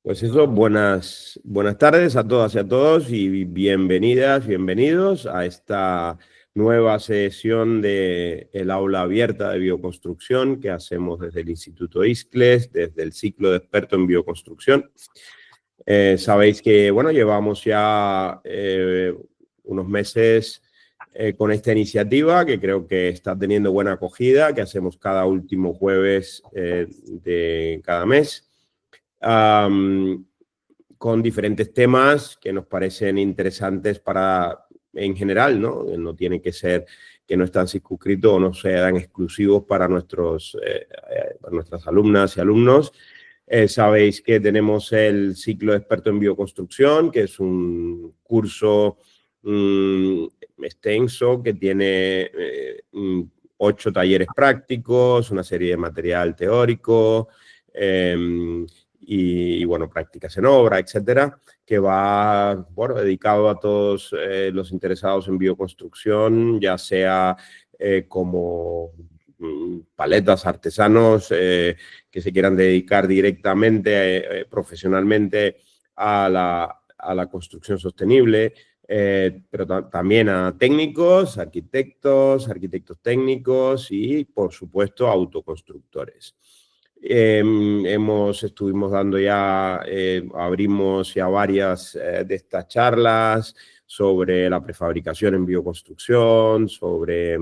Pues eso, buenas tardes a todas y a todos y bienvenidas, bienvenidos a esta nueva sesión de el aula abierta de bioconstrucción que hacemos desde el Instituto ISCLES, desde el ciclo de experto en bioconstrucción. Sabéis que, bueno, llevamos ya unos meses con esta iniciativa que creo que está teniendo buena acogida, que hacemos cada último jueves de cada mes. Con diferentes temas que nos parecen interesantes para, en general, ¿no? No tiene que ser que no están circunscritos o no sean exclusivos para nuestras alumnas y alumnos. Sabéis que tenemos el ciclo de experto en bioconstrucción, que es un curso extenso que tiene 8 talleres prácticos, una serie de material teórico, y bueno, prácticas en obra, etcétera, que va, bueno, dedicado a todos los interesados en bioconstrucción, ya sea como paletas, artesanos que se quieran dedicar directamente, profesionalmente a la construcción sostenible, pero también a técnicos, arquitectos técnicos y, por supuesto, autoconstructores. Estuvimos dando ya, abrimos ya varias de estas charlas sobre la prefabricación en bioconstrucción, sobre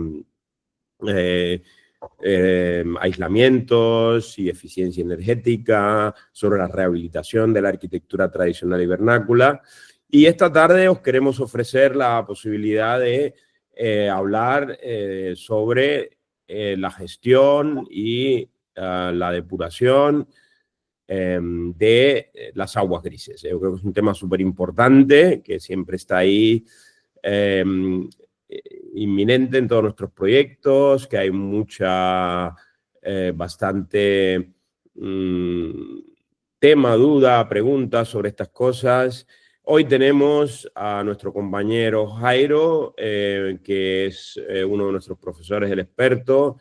aislamientos y eficiencia energética, sobre la rehabilitación de la arquitectura tradicional y vernácula. Y esta tarde os queremos ofrecer la posibilidad de hablar sobre la gestión y la depuración de las aguas grises. Yo creo que es un tema súper importante que siempre está ahí inminente en todos nuestros proyectos, que hay bastante tema, duda, preguntas sobre estas cosas. Hoy tenemos a nuestro compañero Jairo, que es uno de nuestros profesores, el experto,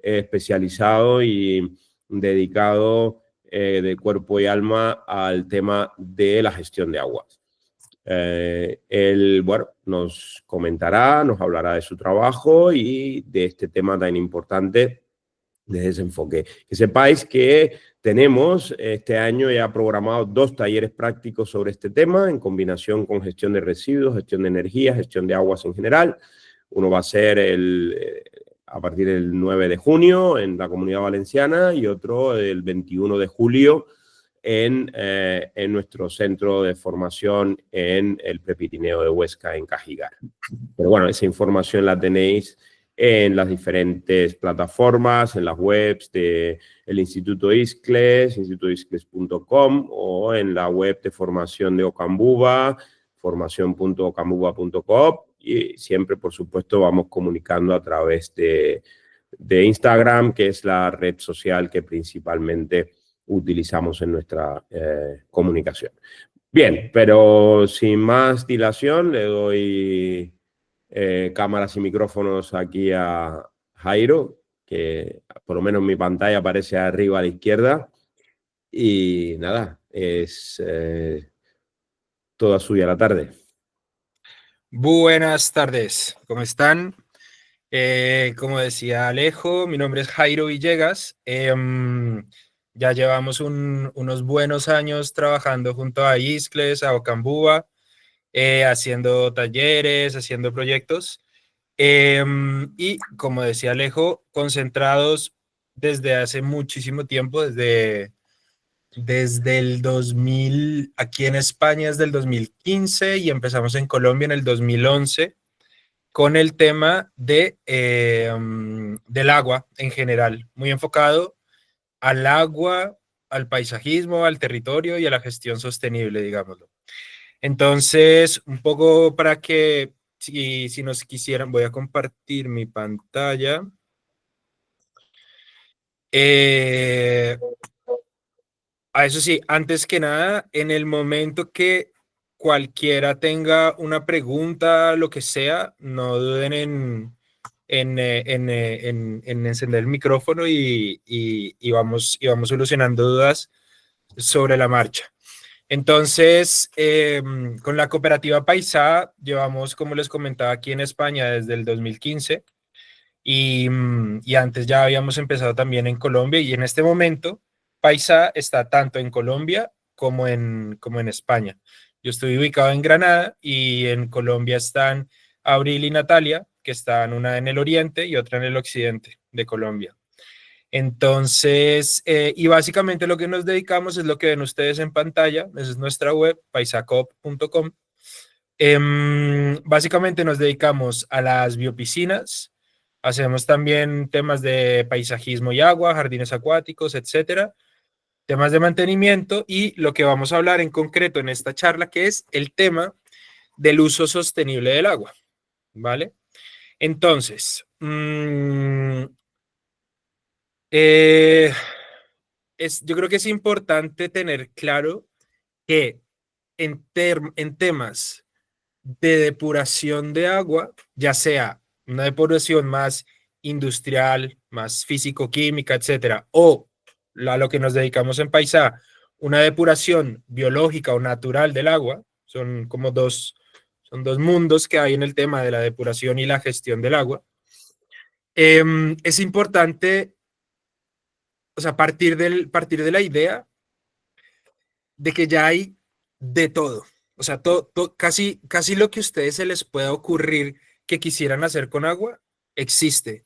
especializado y dedicado de cuerpo y alma al tema de la gestión de aguas. Él, bueno, nos comentará, nos hablará de su trabajo y de este tema tan importante desde ese enfoque. Que sepáis que tenemos este año ya programados 2 talleres prácticos sobre este tema en combinación con gestión de residuos, gestión de energía, gestión de aguas en general. Uno va a ser a partir del 9 de junio en la Comunidad Valenciana y otro el 21 de julio en nuestro centro de formación en el Prepirineo de Huesca, en Cajigar. Pero bueno, esa información la tenéis en las diferentes plataformas, en las webs del Instituto ISCLES, institutoiscles.com, o en la web de formación de Ocambuba, formación.ocambuba.com, y siempre, por supuesto, vamos comunicando a través de Instagram, que es la red social que principalmente utilizamos en nuestra comunicación. Bien, pero sin más dilación, le doy cámaras y micrófonos aquí a Jairo, que por lo menos en mi pantalla aparece arriba a la izquierda. Y nada, es toda suya la tarde. Buenas tardes, ¿cómo están? Como decía Alejo, mi nombre es Jairo Villegas. Ya llevamos unos buenos años trabajando junto a ISCLES, a Ocambuba, haciendo talleres, haciendo proyectos. Y como decía Alejo, concentrados desde hace muchísimo tiempo, desde el 2000, aquí en España es del 2015 y empezamos en Colombia en el 2011 con el tema del agua en general, muy enfocado al agua, al paisajismo, al territorio y a la gestión sostenible, digámoslo. Entonces, un poco para que, si nos quisieran, voy a compartir mi pantalla. A eso sí, antes que nada, en el momento que cualquiera tenga una pregunta, lo que sea, no duden en encender el micrófono y vamos solucionando dudas sobre la marcha. Entonces, con la cooperativa Paisa llevamos, como les comentaba, aquí en España desde el 2015 y antes ya habíamos empezado también en Colombia y en este momento Paisa está tanto en Colombia como en España. Yo estoy ubicado en Granada y en Colombia están Abril y Natalia, que están una en el oriente y otra en el occidente de Colombia. Entonces, y básicamente lo que nos dedicamos es lo que ven ustedes en pantalla, esa es nuestra web, paisacop.com. Básicamente nos dedicamos a las biopiscinas, hacemos también temas de paisajismo y agua, jardines acuáticos, etcétera, temas de mantenimiento y lo que vamos a hablar en concreto en esta charla, que es el tema del uso sostenible del agua, ¿vale? Entonces, eh, yo creo que es importante tener claro que en temas de depuración de agua, ya sea una depuración más industrial, más físico-química, etcétera, o a lo que nos dedicamos en Paisa, una depuración biológica o natural del agua, son dos mundos que hay en el tema de la depuración y la gestión del agua. Es importante, o sea, partir de la idea de que ya hay de todo. O sea, casi lo que a ustedes se les pueda ocurrir que quisieran hacer con agua, existe.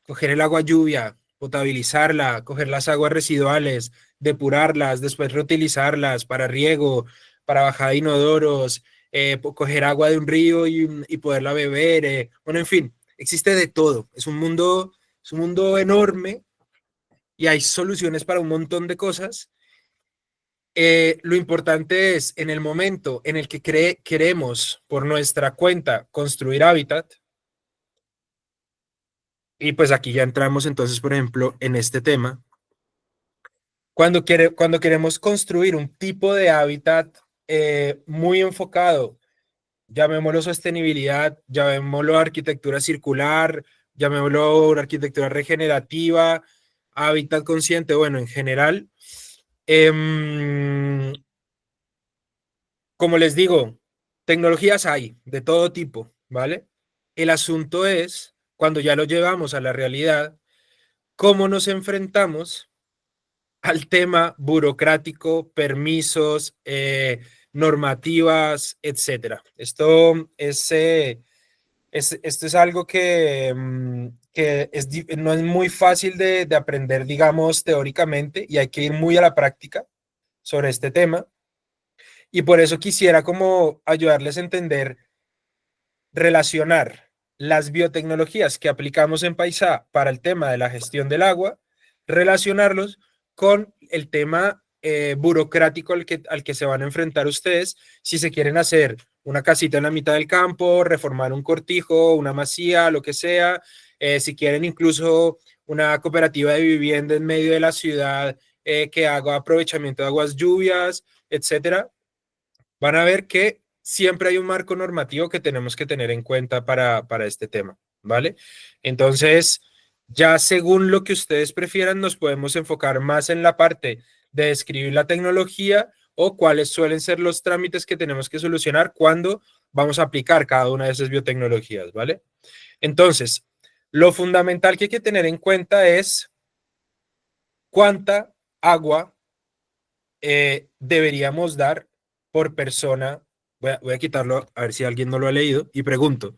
Coger el agua lluvia, potabilizarla, coger las aguas residuales, depurarlas, después reutilizarlas para riego, para bajada de inodoros, coger agua de un río y poderla beber. Bueno, en fin, existe de todo. Es un mundo enorme y hay soluciones para un montón de cosas. Lo importante es en el momento en el que queremos por nuestra cuenta construir hábitat, y pues aquí ya entramos entonces, por ejemplo, en este tema, cuando queremos construir un tipo de hábitat muy enfocado, llamémoslo sostenibilidad, llamémoslo arquitectura circular, llamémoslo arquitectura regenerativa, hábitat consciente, bueno, en general, eh, como les digo, tecnologías hay de todo tipo, ¿vale? El asunto es, cuando ya lo llevamos a la realidad, cómo nos enfrentamos al tema burocrático, permisos, normativas, etcétera. Esto es algo que no es muy fácil de aprender, digamos, teóricamente, y hay que ir muy a la práctica sobre este tema. Y por eso quisiera como ayudarles a entender, relacionar las biotecnologías que aplicamos en Paisa para el tema de la gestión del agua, relacionarlos con el tema burocrático al que se van a enfrentar ustedes si se quieren hacer una casita en la mitad del campo, reformar un cortijo, una masía, lo que sea, si quieren incluso una cooperativa de vivienda en medio de la ciudad que haga aprovechamiento de aguas lluvias, etcétera. Van a ver que siempre hay un marco normativo que tenemos que tener en cuenta para este tema, ¿vale? Entonces, ya según lo que ustedes prefieran, nos podemos enfocar más en la parte de describir la tecnología o cuáles suelen ser los trámites que tenemos que solucionar cuando vamos a aplicar cada una de esas biotecnologías, ¿vale? Entonces, lo fundamental que hay que tener en cuenta es cuánta agua deberíamos dar por persona. Voy a quitarlo a ver si alguien no lo ha leído y pregunto,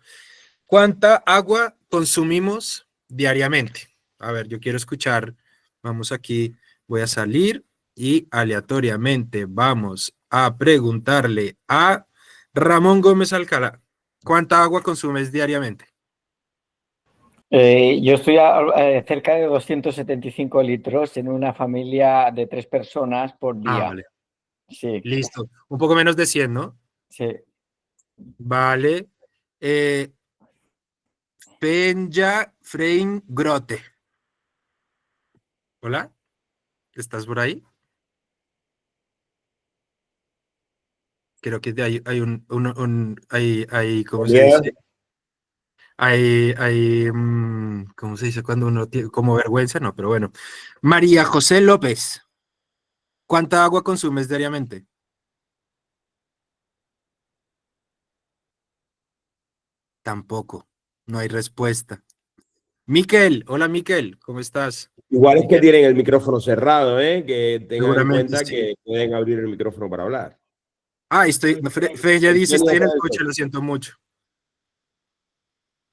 ¿cuánta agua consumimos diariamente? A ver, yo quiero escuchar, vamos aquí, voy a salir y aleatoriamente vamos a preguntarle a Ramón Gómez Alcalá, ¿cuánta agua consumes diariamente? Yo estoy cerca de 275 litros en una familia de 3 personas por día. Vale. Sí. Listo. Un poco menos de 100, ¿no? Sí. Vale. Penja Frein Grote. Hola, ¿estás por ahí? Creo que hay hay, ¿cómo se dice? ¿Cómo se dice cuando uno tiene como vergüenza? No, pero bueno. María José López, ¿cuánta agua consumes diariamente? Tampoco, no hay respuesta. Miquel, hola Miquel, ¿cómo estás? Igual es que Miquel, tienen el micrófono cerrado, ¿eh? Que tengan en seguramente cuenta sí. que pueden abrir el micrófono para hablar. Ah, estoy, Fe ya dice, Eugenia estoy en está el en el coche, coche lo siento mucho.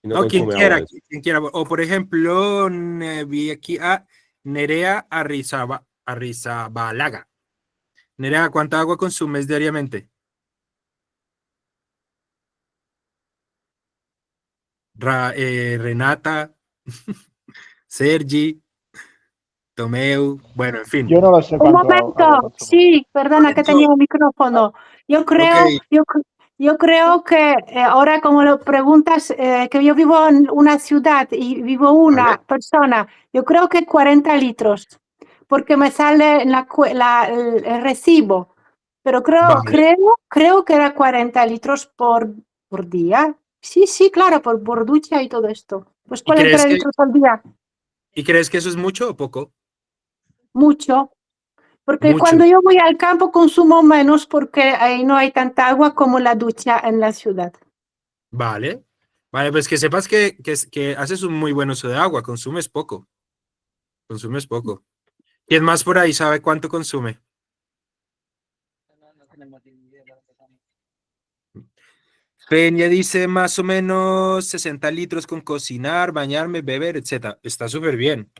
y no No, consume agua. quien quiera. O por ejemplo, vi aquí a Nerea Arrizabalaga. Nerea, ¿cuánta agua consumes diariamente? Renata, Sergi, Tomeu, bueno, en fin. Yo no lo sé Un cuánto agua momento, consumo. sí, perdona que Momento. tenía el micrófono. Yo Ok, creo, yo creo que ahora como lo preguntas, que yo vivo en una ciudad y vivo vale, una persona, yo creo que 40 litros, porque me sale el recibo, pero vale. creo que era 40 litros por día. Sí, sí, claro, por ducha y todo esto. Pues ¿Y 40 crees que, litros al día, y crees que eso es mucho o poco? mucho. Porque Mucho. cuando yo voy al campo consumo menos porque ahí no hay tanta agua como la ducha en la ciudad. Vale. Vale, pues que sepas que haces un muy buen uso de agua, consumes poco, consumes poco. ¿Quién más por ahí sabe cuánto consume? Peña dice más o menos 60 litros con cocinar, bañarme, beber, etcétera. Está súper bien.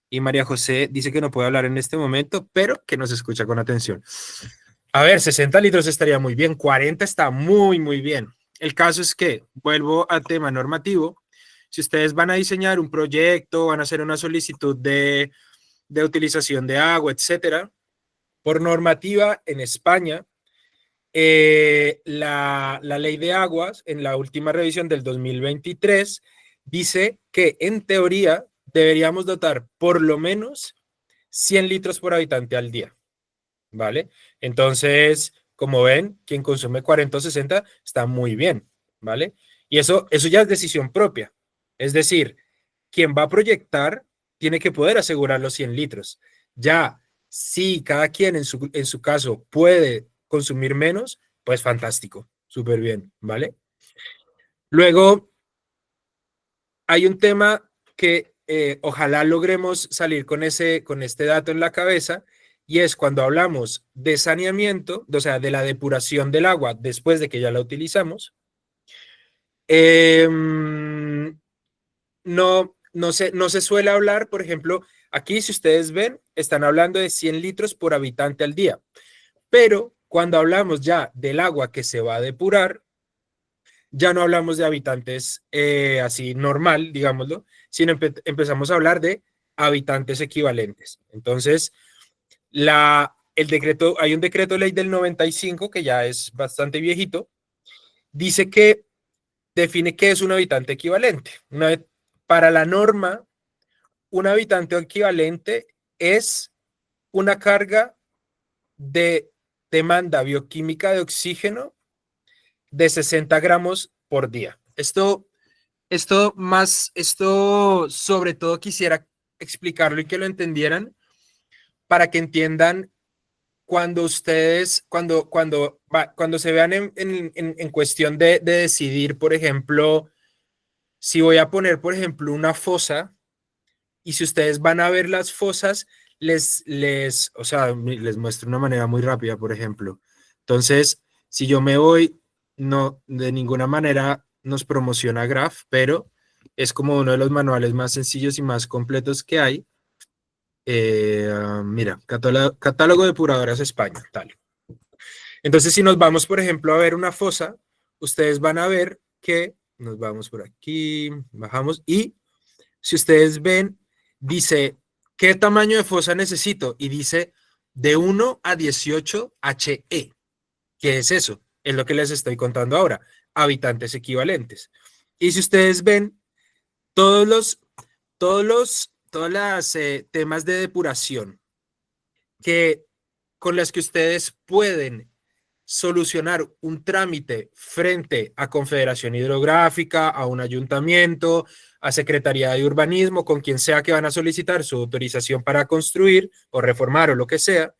Y María José dice que no puede hablar en este momento, pero que nos escucha con atención. A ver, 60 litros estaría muy bien, 40 está muy, muy bien. El caso es que, vuelvo al tema normativo, si ustedes van a diseñar un proyecto, van a hacer una solicitud de utilización de agua, etcétera, por normativa en España, la ley de aguas, en la última revisión del 2023, dice que en teoría deberíamos dotar por lo menos 100 litros por habitante al día, ¿vale? Entonces, como ven, quien consume 40 o 60 está muy bien, ¿vale? Y eso ya es decisión propia. Es decir, quien va a proyectar tiene que poder asegurar los 100 litros. Ya, si cada quien en su caso puede consumir menos, pues fantástico, súper bien, ¿vale? Luego, hay un tema que ojalá logremos salir con este dato en la cabeza, y es cuando hablamos de saneamiento, o sea, de la depuración del agua después de que ya la utilizamos, eh, no se suele hablar, por ejemplo, aquí si ustedes ven, están hablando de 100 litros por habitante al día, pero cuando hablamos ya del agua que se va a depurar, ya no hablamos de habitantes así normal, digámoslo, sino empezamos a hablar de habitantes equivalentes. Entonces, hay un decreto ley del 95 que ya es bastante viejito, dice que define qué es un habitante equivalente. Para la norma, un habitante equivalente es una carga de demanda bioquímica de oxígeno de 60 gramos por día. Esto sobre todo quisiera explicarlo y que lo entendieran para que entiendan cuando ustedes, cuando se vean en cuestión de decidir, por ejemplo, si voy a poner, por ejemplo, una fosa, y si ustedes van a ver las fosas, o sea, les muestro una manera muy rápida, por ejemplo. Entonces, si yo me voy, no, de ninguna manera nos promociona Graph, pero es como uno de los manuales más sencillos y más completos que hay. Mira, catálogo de depuradoras España, tal. Entonces, si nos vamos, por ejemplo, a ver una fosa, ustedes van a ver que nos vamos por aquí, bajamos, y si ustedes ven, dice, ¿qué tamaño de fosa necesito? Y dice de 1 a 18 HE. ¿Qué es eso? Es lo que les estoy contando ahora, habitantes equivalentes. Y si ustedes ven, todos los, todas las temas de depuración que con las que ustedes pueden solucionar un trámite frente a Confederación Hidrográfica, a un ayuntamiento, a Secretaría de Urbanismo, con quien sea que van a solicitar su autorización para construir o reformar o lo que sea,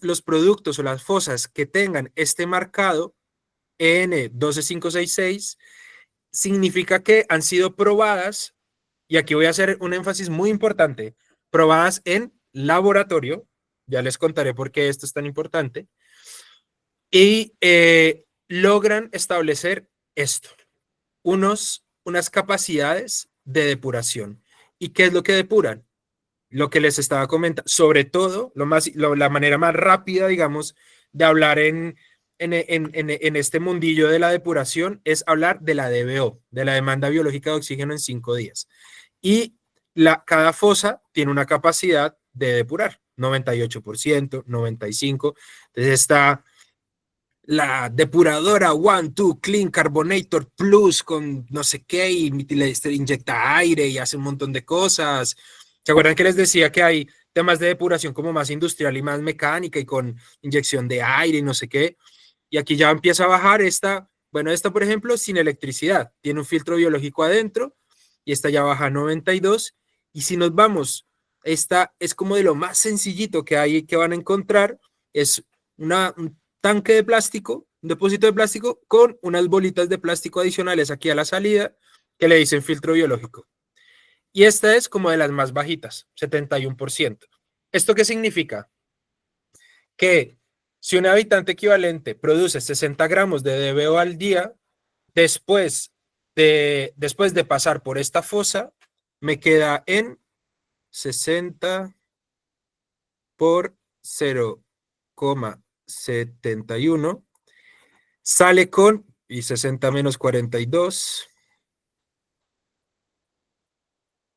los productos o las fosas que tengan este marcado EN 12566, significa que han sido probadas, y aquí voy a hacer un énfasis muy importante, probadas en laboratorio, ya les contaré por qué esto es tan importante, y logran establecer esto, unas capacidades de depuración. ¿Y qué es lo que depuran? Lo que les estaba comentando, sobre todo, la manera más rápida, digamos, de hablar en este mundillo de la depuración es hablar de la DBO, de la demanda biológica de oxígeno en 5 días. Y cada fosa tiene una capacidad de depurar, 98%, 95%. Entonces está la depuradora One, Two, Clean Carbonator Plus con no sé qué y le inyecta aire y hace un montón de cosas. ¿Se acuerdan que les decía que hay temas de depuración como más industrial y más mecánica y con inyección de aire y no sé qué? Y aquí ya empieza a bajar esta, bueno, esta por ejemplo sin electricidad, tiene un filtro biológico adentro y esta ya baja a 92. Y si nos vamos, esta es como de lo más sencillito que hay que van a encontrar, es un tanque de plástico, un depósito de plástico con unas bolitas de plástico adicionales aquí a la salida que le dicen filtro biológico. Y esta es como de las más bajitas, 71%. ¿Esto qué significa? Que si un habitante equivalente produce 60 gramos de DBO al día, después de pasar por esta fosa, me queda en 60 por 0,71, sale con, y 60 menos 42,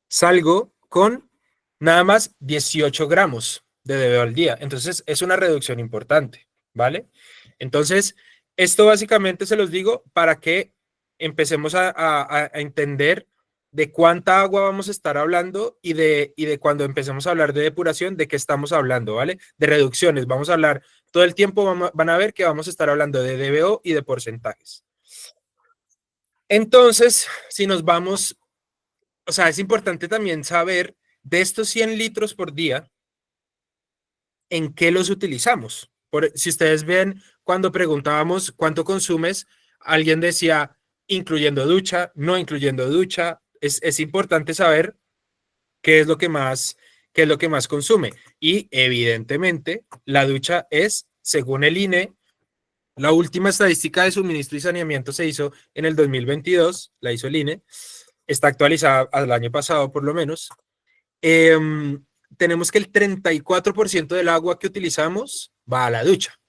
salgo con nada más 18 gramos de DBO al día. Entonces, es una reducción importante, ¿vale? Entonces, esto básicamente se los digo para que empecemos a entender de cuánta agua vamos a estar hablando y de cuando empecemos a hablar de depuración, de qué estamos hablando, ¿vale? De reducciones. Vamos a hablar todo el tiempo, van a ver que vamos a estar hablando de DBO y de porcentajes. Entonces, si nos vamos, o sea, es importante también saber de estos 100 litros por día, ¿en qué los utilizamos? Si ustedes ven, cuando preguntábamos cuánto consumes, alguien decía, incluyendo ducha, no incluyendo ducha. Es importante saber qué es lo que más consume. Y evidentemente, la ducha es, según el INE, la última estadística de suministro y saneamiento se hizo en el 2022, la hizo el INE, está actualizada al año pasado por lo menos. Tenemos que el 34% del agua que utilizamos va a la ducha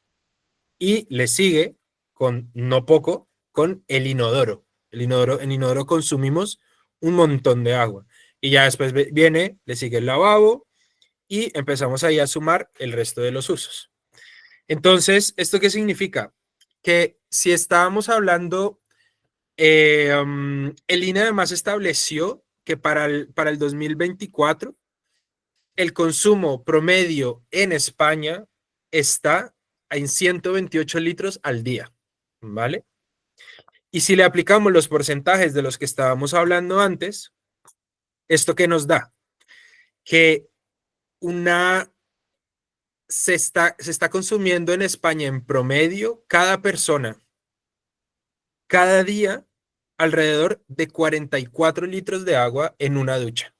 y le sigue con no poco con el inodoro. En inodoro consumimos un montón de agua y ya después le sigue el lavabo y empezamos ahí a sumar el resto de los usos. Entonces, ¿esto qué significa? Que si estábamos hablando, el INE además estableció que para el 2024 el consumo promedio en España está en 128 litros al día, ¿vale? Y si le aplicamos los porcentajes de los que estábamos hablando antes, ¿esto qué nos da? Que se está consumiendo en España en promedio cada persona, cada día, alrededor de 44 litros de agua en una ducha.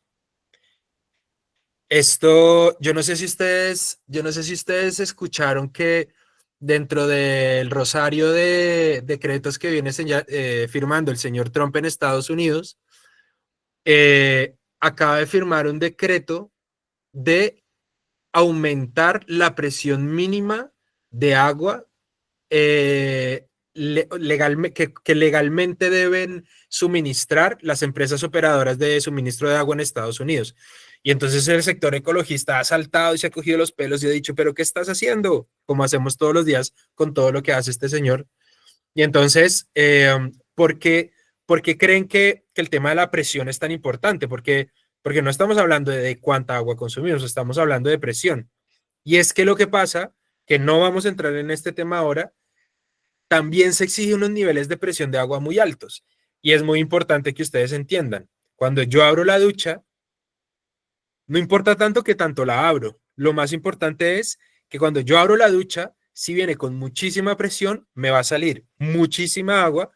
Esto, yo no sé si ustedes escucharon que dentro del rosario de decretos que viene firmando el señor Trump en Estados Unidos, acaba de firmar un decreto de aumentar la presión mínima de agua que legalmente deben suministrar las empresas operadoras de suministro de agua en Estados Unidos. Y entonces el sector ecologista ha saltado y se ha cogido los pelos y ha dicho, ¿pero qué estás haciendo? Como hacemos todos los días con todo lo que hace este señor. Y entonces, ¿por qué creen que el tema de la presión es tan importante? Porque no estamos hablando de cuánta agua consumimos, estamos hablando de presión. Y es que lo que pasa, que no vamos a entrar en este tema ahora, también se exigen unos niveles de presión de agua muy altos. Y es muy importante que ustedes entiendan, cuando yo abro la ducha, no importa tanto que tanto la abro. Lo más importante es que cuando yo abro la ducha, si viene con muchísima presión, me va a salir muchísima agua,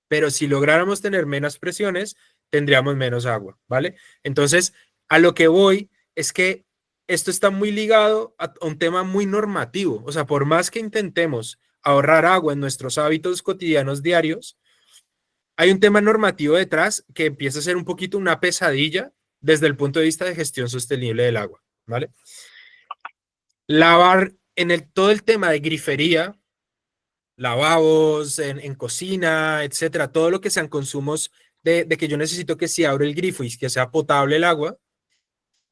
pero si lográramos tener menos presiones, tendríamos menos agua, ¿vale? Entonces, a lo que voy es que esto está muy ligado a un tema muy normativo. O sea, por más que intentemos ahorrar agua en nuestros hábitos cotidianos diarios, hay un tema normativo detrás que empieza a ser un poquito una pesadilla desde el punto de vista de gestión sostenible del agua, ¿vale? Lavar todo el tema de grifería, lavabos en cocina, etcétera, todo lo que sean consumos de que yo necesito que si abro el grifo y que sea potable el agua,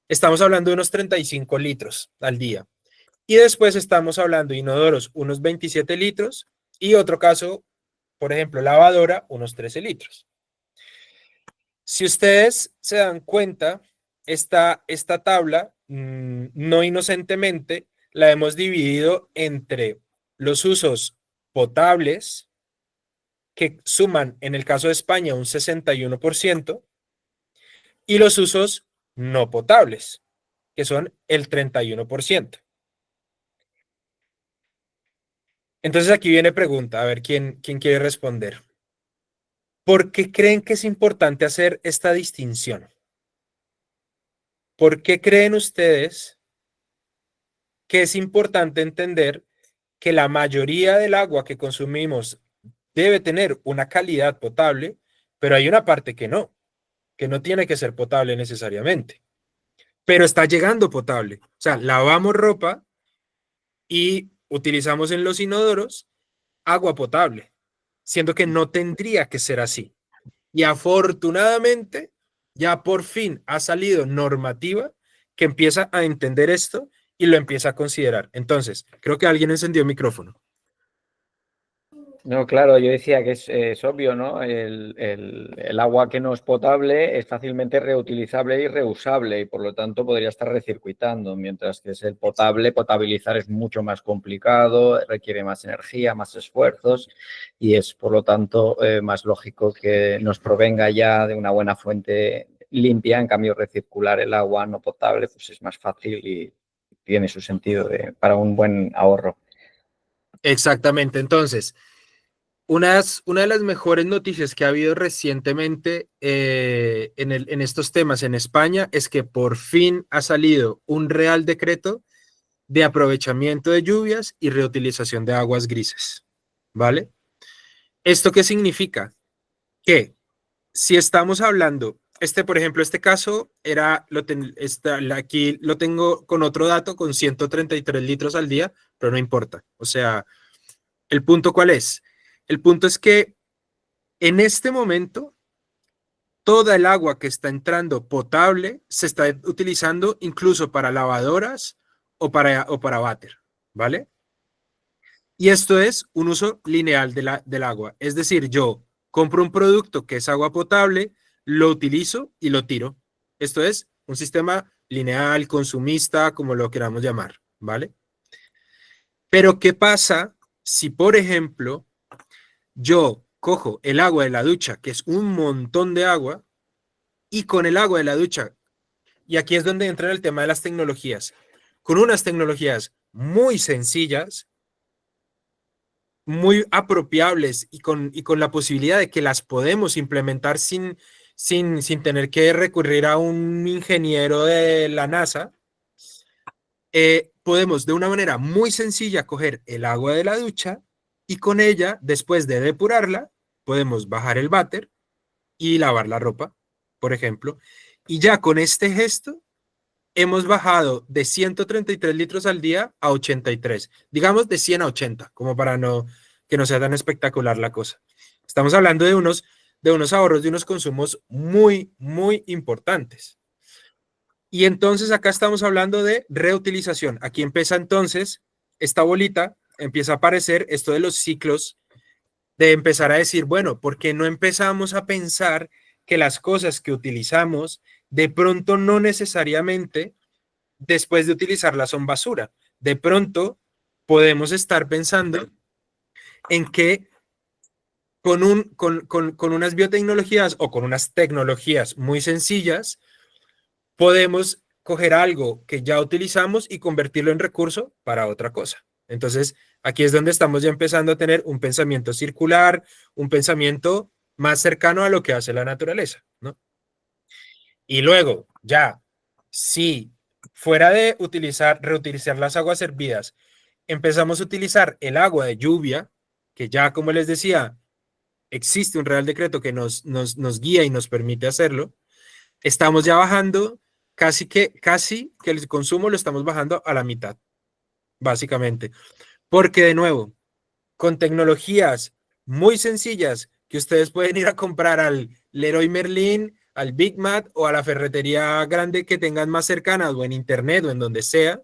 estamos hablando de unos 35 litros al día. Y después estamos hablando de inodoros, unos 27 litros, y otro caso, por ejemplo, lavadora, unos 13 litros. Si ustedes se dan cuenta, esta tabla, no inocentemente, la hemos dividido entre los usos potables, que suman, en el caso de España, un 61%, y los usos no potables, que son el 31%. Entonces aquí viene pregunta, a ver quién quiere responder. ¿Por qué creen que es importante hacer esta distinción? ¿Por qué creen ustedes que es importante entender que la mayoría del agua que consumimos debe tener una calidad potable, pero hay una parte que no tiene que ser potable necesariamente, pero está llegando potable? O sea, lavamos ropa y utilizamos en los inodoros agua potable, siendo que no tendría que ser así. Y afortunadamente, ya por fin ha salido normativa que empieza a entender esto y lo empieza a considerar. Entonces, creo que alguien encendió el micrófono. No, claro, yo decía que es obvio, ¿no? El agua que no es potable es fácilmente reutilizable y reusable y por lo tanto podría estar recircuitando, mientras que es el potable, potabilizar es mucho más complicado, requiere más energía, más esfuerzos y es por lo tanto más lógico que nos provenga ya de una buena fuente limpia. En cambio, recircular el agua no potable pues es más fácil y tiene su sentido para un buen ahorro. Exactamente, entonces, una de las mejores noticias que ha habido recientemente en estos temas en España es que por fin ha salido un Real Decreto de aprovechamiento de lluvias y reutilización de aguas grises, ¿vale? ¿Esto qué significa? Que si estamos hablando, por ejemplo, este caso aquí lo tengo con otro dato, con 133 litros al día, pero no importa. O sea, ¿el punto cuál es? El punto es que en este momento, toda el agua que está entrando potable se está utilizando incluso para lavadoras o para váter, ¿vale? Y esto es un uso lineal del agua. Es decir, yo compro un producto que es agua potable, lo utilizo y lo tiro. Esto es un sistema lineal, consumista, como lo queramos llamar, ¿vale? Pero ¿qué pasa si, por ejemplo, yo cojo el agua de la ducha, que es un montón de agua, y con el agua de la ducha, y aquí es donde entra el tema de las tecnologías, con unas tecnologías muy sencillas, muy apropiables y con la posibilidad de que las podemos implementar sin tener que recurrir a un ingeniero de la NASA, podemos de una manera muy sencilla coger el agua de la ducha y con ella, después de depurarla, podemos bajar el váter y lavar la ropa, por ejemplo. Y ya con este gesto hemos bajado de 133 litros al día a 83, digamos de 100 a 80, como para que no sea tan espectacular la cosa. Estamos hablando de unos ahorros, de unos consumos muy, muy importantes. Y entonces acá estamos hablando de reutilización. Aquí empieza entonces esta bolita, empieza a aparecer esto de los ciclos, de empezar a decir, bueno, ¿por qué no empezamos a pensar que las cosas que utilizamos de pronto no necesariamente después de utilizarlas son basura? De pronto podemos estar pensando en que con unas biotecnologías o con unas tecnologías muy sencillas podemos coger algo que ya utilizamos y convertirlo en recurso para otra cosa. Entonces, aquí es donde estamos ya empezando a tener un pensamiento circular, un pensamiento más cercano a lo que hace la naturaleza, ¿no? Y luego, ya, si fuera de reutilizar las aguas hervidas, empezamos a utilizar el agua de lluvia, que ya, como les decía, existe un Real Decreto que nos guía y nos permite hacerlo, estamos ya bajando casi que el consumo lo estamos bajando a la mitad, básicamente. Porque de nuevo, con tecnologías muy sencillas que ustedes pueden ir a comprar al Leroy Merlin, al Big Mat o a la ferretería grande que tengan más cercanas o en internet o en donde sea,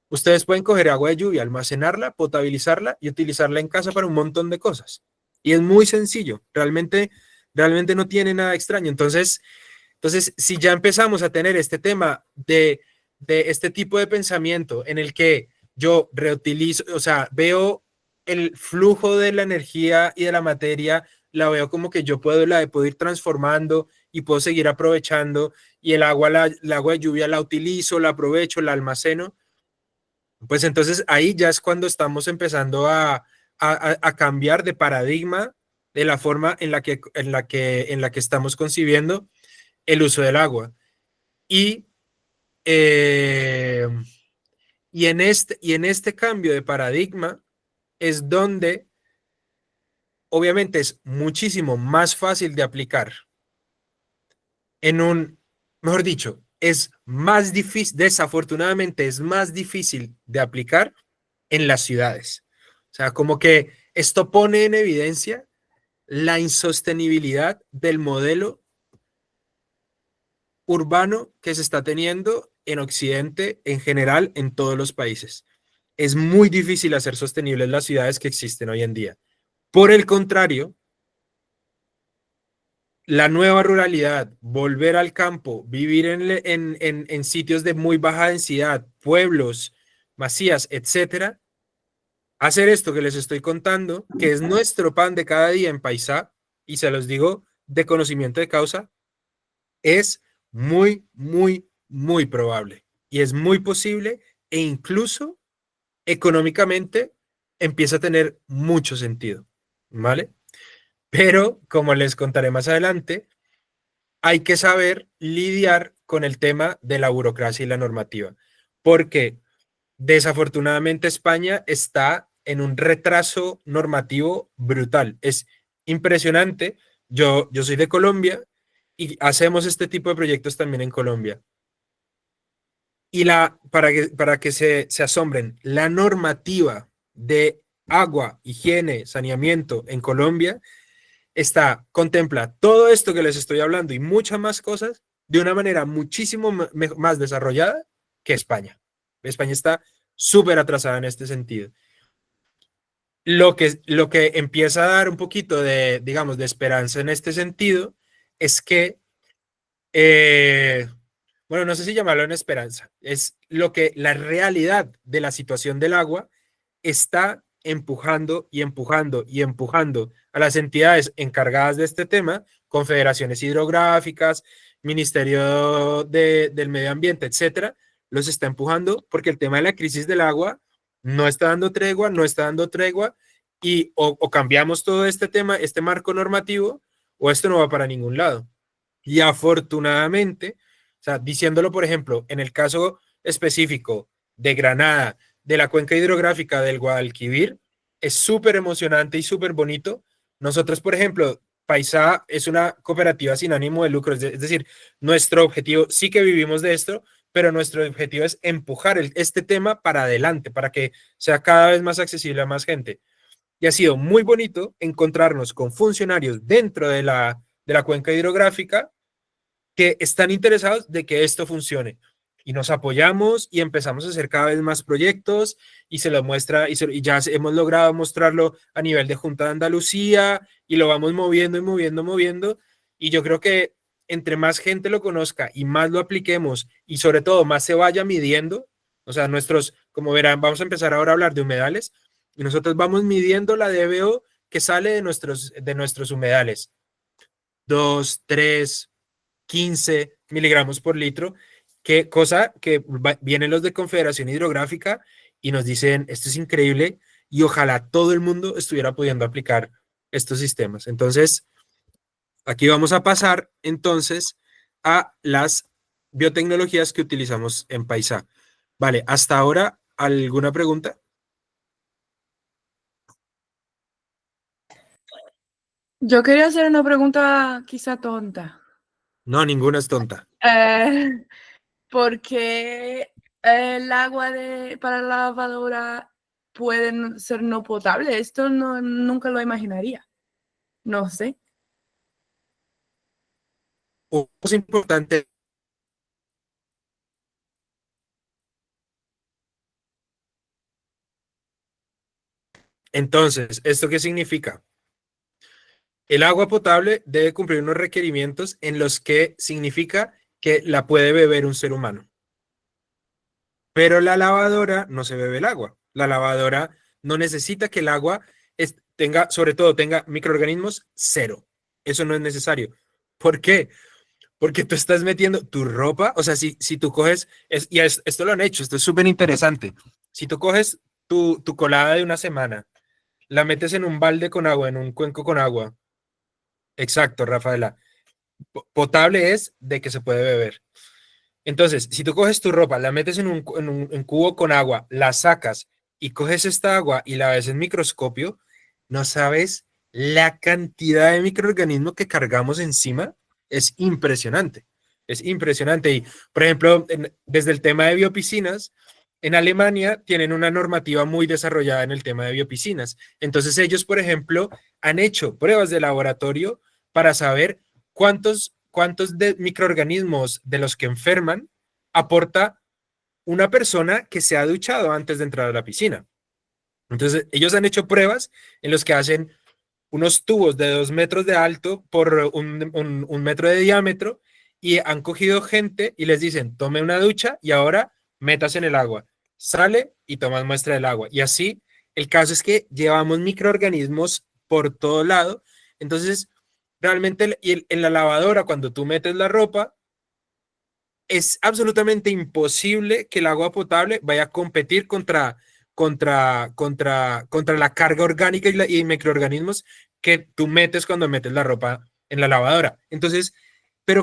ustedes pueden coger agua de lluvia, almacenarla, potabilizarla y utilizarla en casa para un montón de cosas. Y es muy sencillo, realmente no tiene nada extraño. Entonces, si ya empezamos a tener este tema de este tipo de pensamiento en el que yo reutilizo, o sea, veo el flujo de la energía y de la materia, la veo como que yo puedo ir transformando y puedo seguir aprovechando, y el agua de lluvia la utilizo, la aprovecho, la almaceno, pues entonces ahí ya es cuando estamos empezando a cambiar de paradigma de la forma en la que estamos concibiendo el uso del agua. Y, y en este cambio de paradigma es donde obviamente es muchísimo más fácil de aplicar mejor dicho, es más difícil, desafortunadamente es más difícil de aplicar en las ciudades. O sea, como que esto pone en evidencia la insostenibilidad del modelo urbano que se está teniendo en Occidente en general en todos los países. Es muy difícil hacer sostenibles las ciudades que existen hoy en día. Por el contrario, la nueva ruralidad, volver al campo, vivir en sitios de muy baja densidad, pueblos, masías, etcétera, hacer esto que les estoy contando, que es nuestro pan de cada día en Paisá, y se los digo de conocimiento de causa, es muy, muy, muy probable. Y es muy posible e incluso económicamente empieza a tener mucho sentido, ¿vale? Pero, como les contaré más adelante, hay que saber lidiar con el tema de la burocracia y la normativa, porque desafortunadamente España está en un retraso normativo brutal. Es impresionante. Yo soy de Colombia y hacemos este tipo de proyectos también en Colombia. Y para que se asombren, la normativa de agua, higiene, saneamiento en Colombia contempla todo esto que les estoy hablando y muchas más cosas de una manera muchísimo más desarrollada que España. España está súper atrasada en este sentido. Lo que empieza a dar un poquito de, digamos, de esperanza en este sentido es que, bueno, no sé si llamarlo en esperanza, es lo que la realidad de la situación del agua está empujando y empujando y empujando a las entidades encargadas de este tema, confederaciones hidrográficas, Ministerio del Medio Ambiente, etcétera, los está empujando porque el tema de la crisis del agua no está dando tregua, y o cambiamos todo este tema, este marco normativo, o esto no va para ningún lado. Y afortunadamente, o sea, diciéndolo, por ejemplo, en el caso específico de Granada, de la cuenca hidrográfica del Guadalquivir, es súper emocionante y súper bonito. Nosotros, por ejemplo, Paisá es una cooperativa sin ánimo de lucro, es decir, nuestro objetivo, sí que vivimos de esto, pero nuestro objetivo es empujar este tema para adelante, para que sea cada vez más accesible a más gente. Y ha sido muy bonito encontrarnos con funcionarios dentro de la cuenca hidrográfica que están interesados de que esto funcione. Y nos apoyamos y empezamos a hacer cada vez más proyectos y se lo muestra y ya hemos logrado mostrarlo a nivel de Junta de Andalucía y lo vamos moviendo y moviendo. Y yo creo que entre más gente lo conozca y más lo apliquemos y sobre todo más se vaya midiendo, o sea, como verán, vamos a empezar ahora a hablar de humedales y nosotros vamos midiendo la DBO que sale de nuestros humedales. 2, 3, 15 miligramos por litro, cosa que vienen los de Confederación Hidrográfica y nos dicen, esto es increíble y ojalá todo el mundo estuviera pudiendo aplicar estos sistemas. Entonces, aquí vamos a pasar entonces a las biotecnologías que utilizamos en Paisa. Vale, hasta ahora, ¿alguna pregunta? Yo quería hacer una pregunta quizá tonta. No, ninguna es tonta. ¿Por qué el agua para la lavadora puede ser no potable? Esto nunca lo imaginaría. No sé. Una cosa importante. Entonces, ¿esto qué significa? El agua potable debe cumplir unos requerimientos en los que significa que la puede beber un ser humano. Pero la lavadora no se bebe el agua. La lavadora no necesita que el agua tenga, sobre todo, tenga microorganismos cero. Eso no es necesario. ¿Por qué? Porque tú estás metiendo tu ropa, o sea, si tú coges, esto lo han hecho, esto es súper interesante. Si tú coges tu colada de una semana, la metes en un balde con agua, en un cuenco con agua. Exacto, Rafaela. Potable es de que se puede beber. Entonces, si tú coges tu ropa, la metes en un cubo con agua, la sacas y coges esta agua y la ves en microscopio, no sabes la cantidad de microorganismos que cargamos encima. Es impresionante. Es impresionante. Y, por ejemplo, desde el tema de biopiscinas, en Alemania tienen una normativa muy desarrollada en el tema de biopiscinas. Entonces, ellos, por ejemplo, han hecho pruebas de laboratorio para saber cuántos de microorganismos de los que enferman aporta una persona que se ha duchado antes de entrar a la piscina. Entonces, ellos han hecho pruebas en los que hacen unos tubos de 2 metros de alto por un metro de diámetro y han cogido gente y les dicen, tome una ducha y ahora métase en el agua. Sale y tomas muestra del agua. Y así, el caso es que llevamos microorganismos por todo lado. Entonces, realmente en la lavadora, cuando tú metes la ropa, es absolutamente imposible que el agua potable vaya a competir contra la carga orgánica y microorganismos que tú metes cuando metes la ropa en la lavadora. Entonces,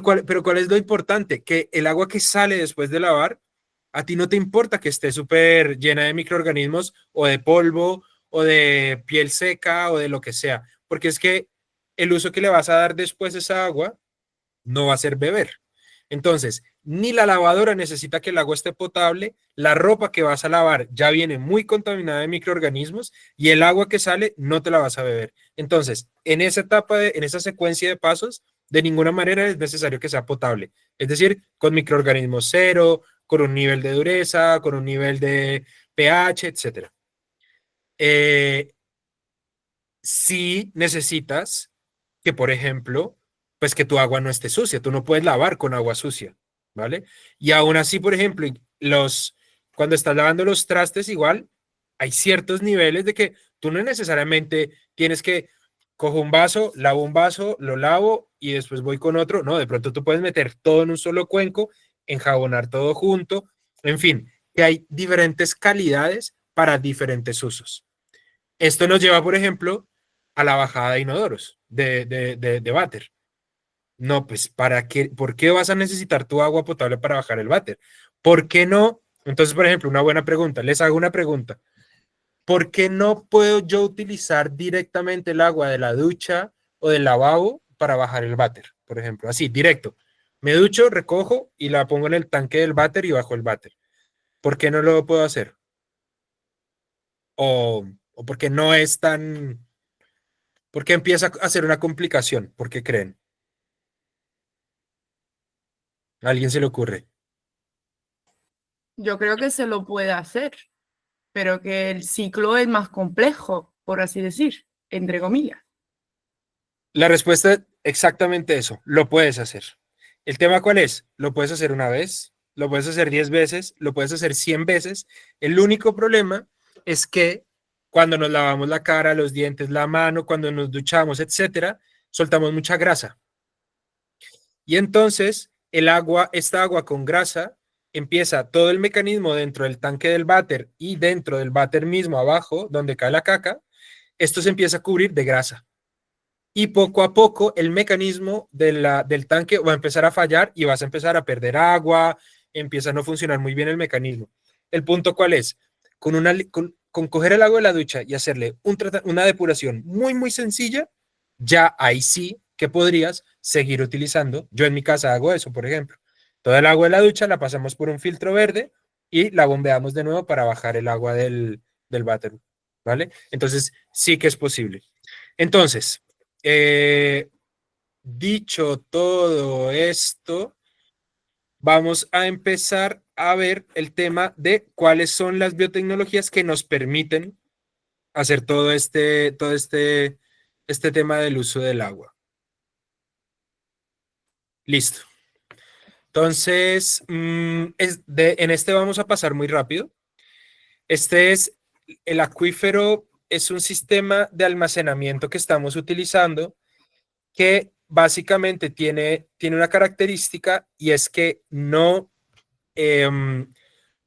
¿cuál es lo importante? Que el agua que sale después de lavar, a ti no te importa que esté súper llena de microorganismos o de polvo o de piel seca o de lo que sea, porque es que el uso que le vas a dar después a esa agua no va a ser beber. Entonces, ni la lavadora necesita que el agua esté potable, la ropa que vas a lavar ya viene muy contaminada de microorganismos y el agua que sale no te la vas a beber. Entonces, en esa etapa, en esa secuencia de pasos, de ninguna manera es necesario que sea potable. Es decir, con microorganismos cero, con un nivel de dureza, con un nivel de pH, etc. Si necesitas que, por ejemplo, pues que tu agua no esté sucia, tú no puedes lavar con agua sucia, ¿vale? Y aún así, por ejemplo, cuando estás lavando los trastes, igual hay ciertos niveles de que tú no necesariamente tienes que cojo un vaso, lavo un vaso, lo lavo y después voy con otro. No, de pronto tú puedes meter todo en un solo cuenco, enjabonar todo junto, en fin, que hay diferentes calidades para diferentes usos. Esto nos lleva, por ejemplo, a la bajada de inodoros, de váter. No, pues, ¿por qué vas a necesitar tu agua potable para bajar el váter? ¿Por qué no? Entonces, por ejemplo, una buena pregunta, les hago una pregunta. ¿Por qué no puedo yo utilizar directamente el agua de la ducha o del lavabo para bajar el váter? Por ejemplo, así, directo. Me ducho, recojo y la pongo en el tanque del váter y bajo el váter. ¿Por qué no lo puedo hacer? O porque no es tan... ¿Por qué empieza a ser una complicación? ¿Por qué creen? ¿A alguien se le ocurre? Yo creo que se lo puede hacer, pero que el ciclo es más complejo, por así decir, entre comillas. La respuesta es exactamente eso. Lo puedes hacer. ¿El tema cuál es? Lo puedes hacer una vez, lo puedes hacer 10 veces, lo puedes hacer 100 veces. El único problema es que cuando nos lavamos la cara, los dientes, la mano, cuando nos duchamos, etcétera, soltamos mucha grasa. Y entonces esta agua con grasa empieza todo el mecanismo dentro del tanque del váter y dentro del váter mismo abajo, donde cae la caca, esto se empieza a cubrir de grasa. Y poco a poco el mecanismo del tanque va a empezar a fallar y vas a empezar a perder agua, empieza a no funcionar muy bien el mecanismo. ¿El punto cuál es? Con coger el agua de la ducha y hacerle una depuración muy, muy sencilla, ya ahí sí que podrías seguir utilizando. Yo en mi casa hago eso, por ejemplo. Toda el agua de la ducha la pasamos por un filtro verde y la bombeamos de nuevo para bajar el agua del váter, ¿vale? Entonces, sí que es posible. Entonces, dicho todo esto, vamos a empezar a ver el tema de cuáles son las biotecnologías que nos permiten hacer todo este tema del uso del agua. Listo. Entonces, en este vamos a pasar muy rápido. Este es el acuífero, es un sistema de almacenamiento que estamos utilizando que básicamente tiene una característica y es que no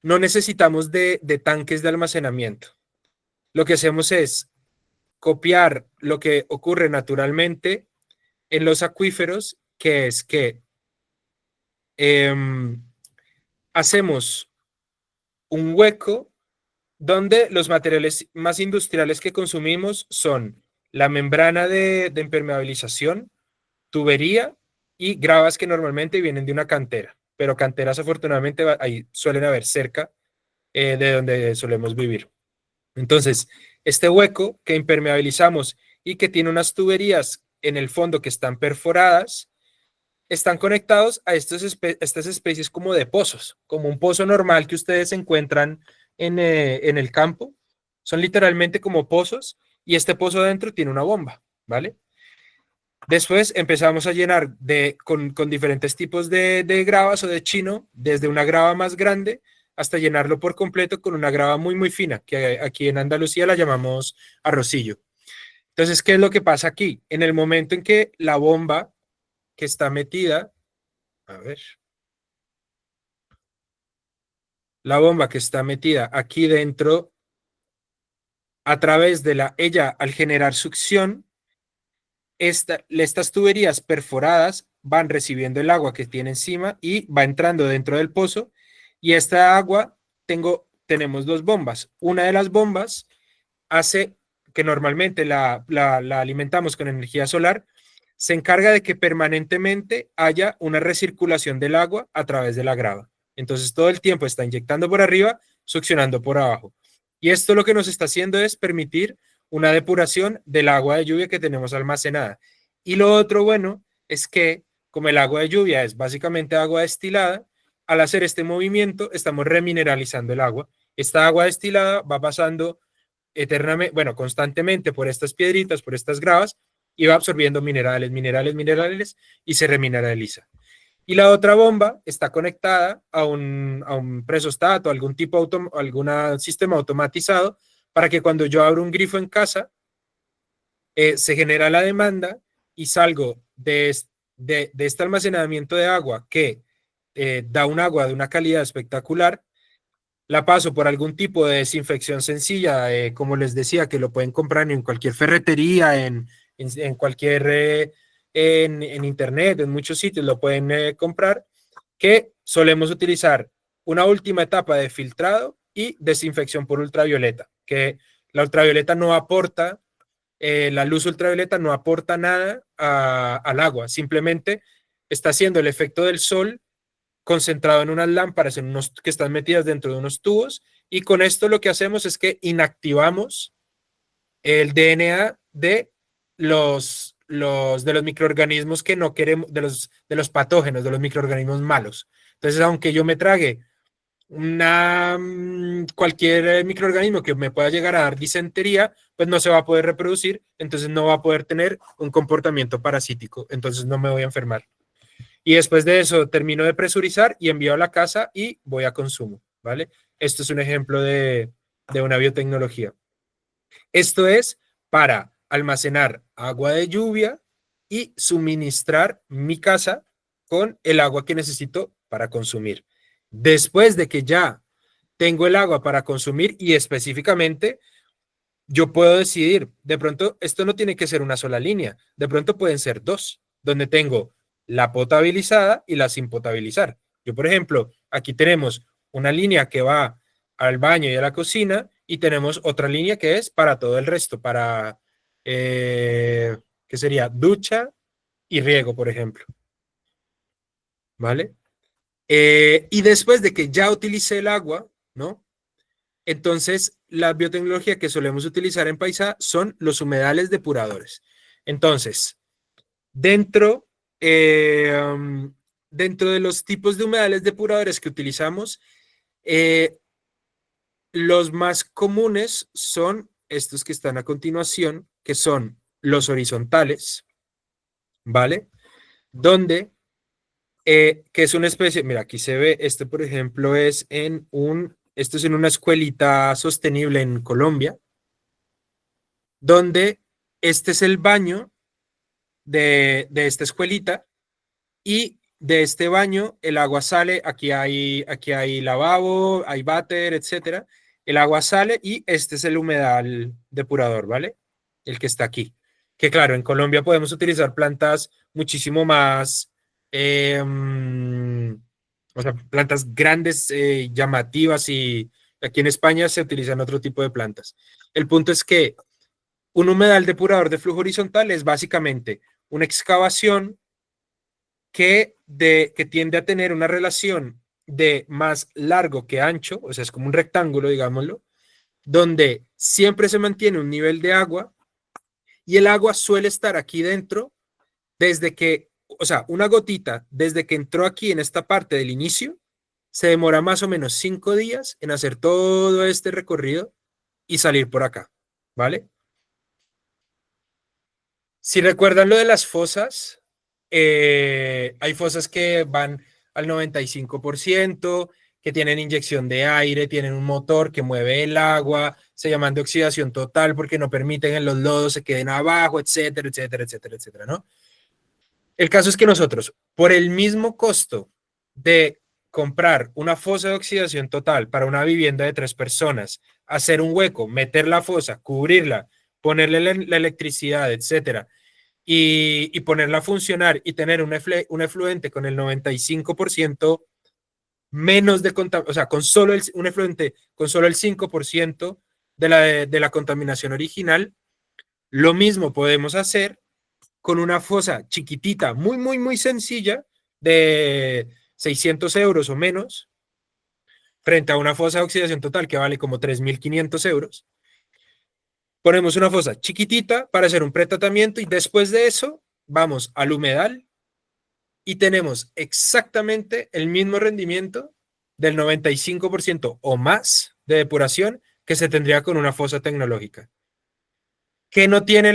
necesitamos de tanques de almacenamiento. Lo que hacemos es copiar lo que ocurre naturalmente en los acuíferos, que es que hacemos un hueco donde los materiales más industriales que consumimos son la membrana de impermeabilización, tubería y gravas que normalmente vienen de una cantera, pero canteras afortunadamente ahí suelen haber cerca de donde solemos vivir. Entonces, este hueco que impermeabilizamos y que tiene unas tuberías en el fondo que están perforadas, están conectados a estas especies como de pozos, como un pozo normal que ustedes encuentran en el campo. Son literalmente como pozos y este pozo adentro tiene una bomba, ¿vale? Después empezamos a llenar con diferentes tipos de gravas o de chino, desde una grava más grande hasta llenarlo por completo con una grava muy, muy fina, que aquí en Andalucía la llamamos arrocillo. Entonces, ¿qué es lo que pasa aquí? En el momento en que la bomba que está metida, a ver, la bomba que está metida aquí dentro, a través de ella, al generar succión, estas tuberías perforadas van recibiendo el agua que tiene encima y va entrando dentro del pozo, y esta agua tenemos dos bombas. Una de las bombas hace que normalmente la alimentamos con energía solar, se encarga de que permanentemente haya una recirculación del agua a través de la grava. Entonces todo el tiempo está inyectando por arriba, succionando por abajo. Y esto lo que nos está haciendo es permitir una depuración del agua de lluvia que tenemos almacenada. Y lo otro bueno es que como el agua de lluvia es básicamente agua destilada, al hacer este movimiento estamos remineralizando el agua. Esta agua destilada va pasando eternamente, bueno, constantemente por estas piedritas, por estas gravas, y va absorbiendo minerales y se remineraliza. Y la otra bomba está conectada a un presostato, algún sistema automatizado, para que cuando yo abro un grifo en casa, se genera la demanda y salgo de este almacenamiento de agua que da un agua de una calidad espectacular, la paso por algún tipo de desinfección sencilla, como les decía, que lo pueden comprar en cualquier ferretería, en cualquier, en internet, en muchos sitios lo pueden comprar, que solemos utilizar una última etapa de filtrado y desinfección por ultravioleta, que la ultravioleta no aporta, la luz ultravioleta no aporta nada al agua, simplemente está haciendo el efecto del sol concentrado en unas lámparas que están metidas dentro de unos tubos, y con esto lo que hacemos es que inactivamos el DNA de los microorganismos que no queremos, de los patógenos, de los microorganismos malos. Entonces, aunque yo me trague cualquier microorganismo que me pueda llegar a dar disentería, pues no se va a poder reproducir, entonces no va a poder tener un comportamiento parasítico, entonces no me voy a enfermar. Y después de eso termino de presurizar y envío a la casa y voy a consumo, ¿vale? Esto es un ejemplo de una biotecnología. Esto es para almacenar agua de lluvia y suministrar mi casa con el agua que necesito para consumir. Después de que ya tengo el agua para consumir y específicamente yo puedo decidir, de pronto esto no tiene que ser una sola línea, de pronto pueden ser dos, donde tengo la potabilizada y la sin potabilizar. Yo, por ejemplo, aquí tenemos una línea que va al baño y a la cocina y tenemos otra línea que es para todo el resto, para, ¿qué sería? Ducha y riego, por ejemplo. ¿Vale? Y después de que ya utilicé el agua, ¿no? Entonces, la biotecnología que solemos utilizar en Paisa son los humedales depuradores. Entonces, dentro, dentro de los tipos de humedales depuradores que utilizamos, los más comunes son estos que están a continuación, que son los horizontales, ¿vale? Donde, que es una especie, mira, aquí se ve, este por ejemplo esto es en una escuelita sostenible en Colombia, donde este es el baño de esta escuelita y de este baño el agua sale, aquí hay lavabo, hay váter, etcétera. El agua sale y este es el humedal depurador, ¿vale? El que está aquí. Que claro, en Colombia podemos utilizar plantas muchísimo más, o sea, plantas grandes, llamativas y aquí en España se utilizan otro tipo de plantas. El punto es que un humedal depurador de flujo horizontal es básicamente una excavación que tiende a tener una relación de más largo que ancho, o sea, es como un rectángulo, digámoslo, donde siempre se mantiene un nivel de agua y el agua suele estar aquí dentro desde que, o sea, una gotita, desde que entró aquí en esta parte del inicio, se demora más o menos 5 días en hacer todo este recorrido y salir por acá, ¿vale? Si recuerdan lo de las fosas, hay fosas que van al 95%, que tienen inyección de aire, tienen un motor que mueve el agua, se llaman de oxidación total porque no permiten que los lodos se queden abajo, etcétera, etcétera, etcétera, etcétera, ¿no? El caso es que nosotros, por el mismo costo de comprar una fosa de oxidación total para una vivienda de 3 personas, hacer un hueco, meter la fosa, cubrirla, ponerle la electricidad, etcétera, y ponerla a funcionar y tener un efluente con el 95% menos de contaminación, o sea, con solo un efluente con solo el 5% de la contaminación original, lo mismo podemos hacer con una fosa chiquitita, muy, muy, muy sencilla, de 600 euros o menos, frente a una fosa de oxidación total que vale como 3.500 euros. Ponemos una fosa chiquitita para hacer un pretratamiento y después de eso vamos al humedal y tenemos exactamente el mismo rendimiento del 95% o más de depuración que se tendría con una fosa tecnológica. ¿Qué no tiene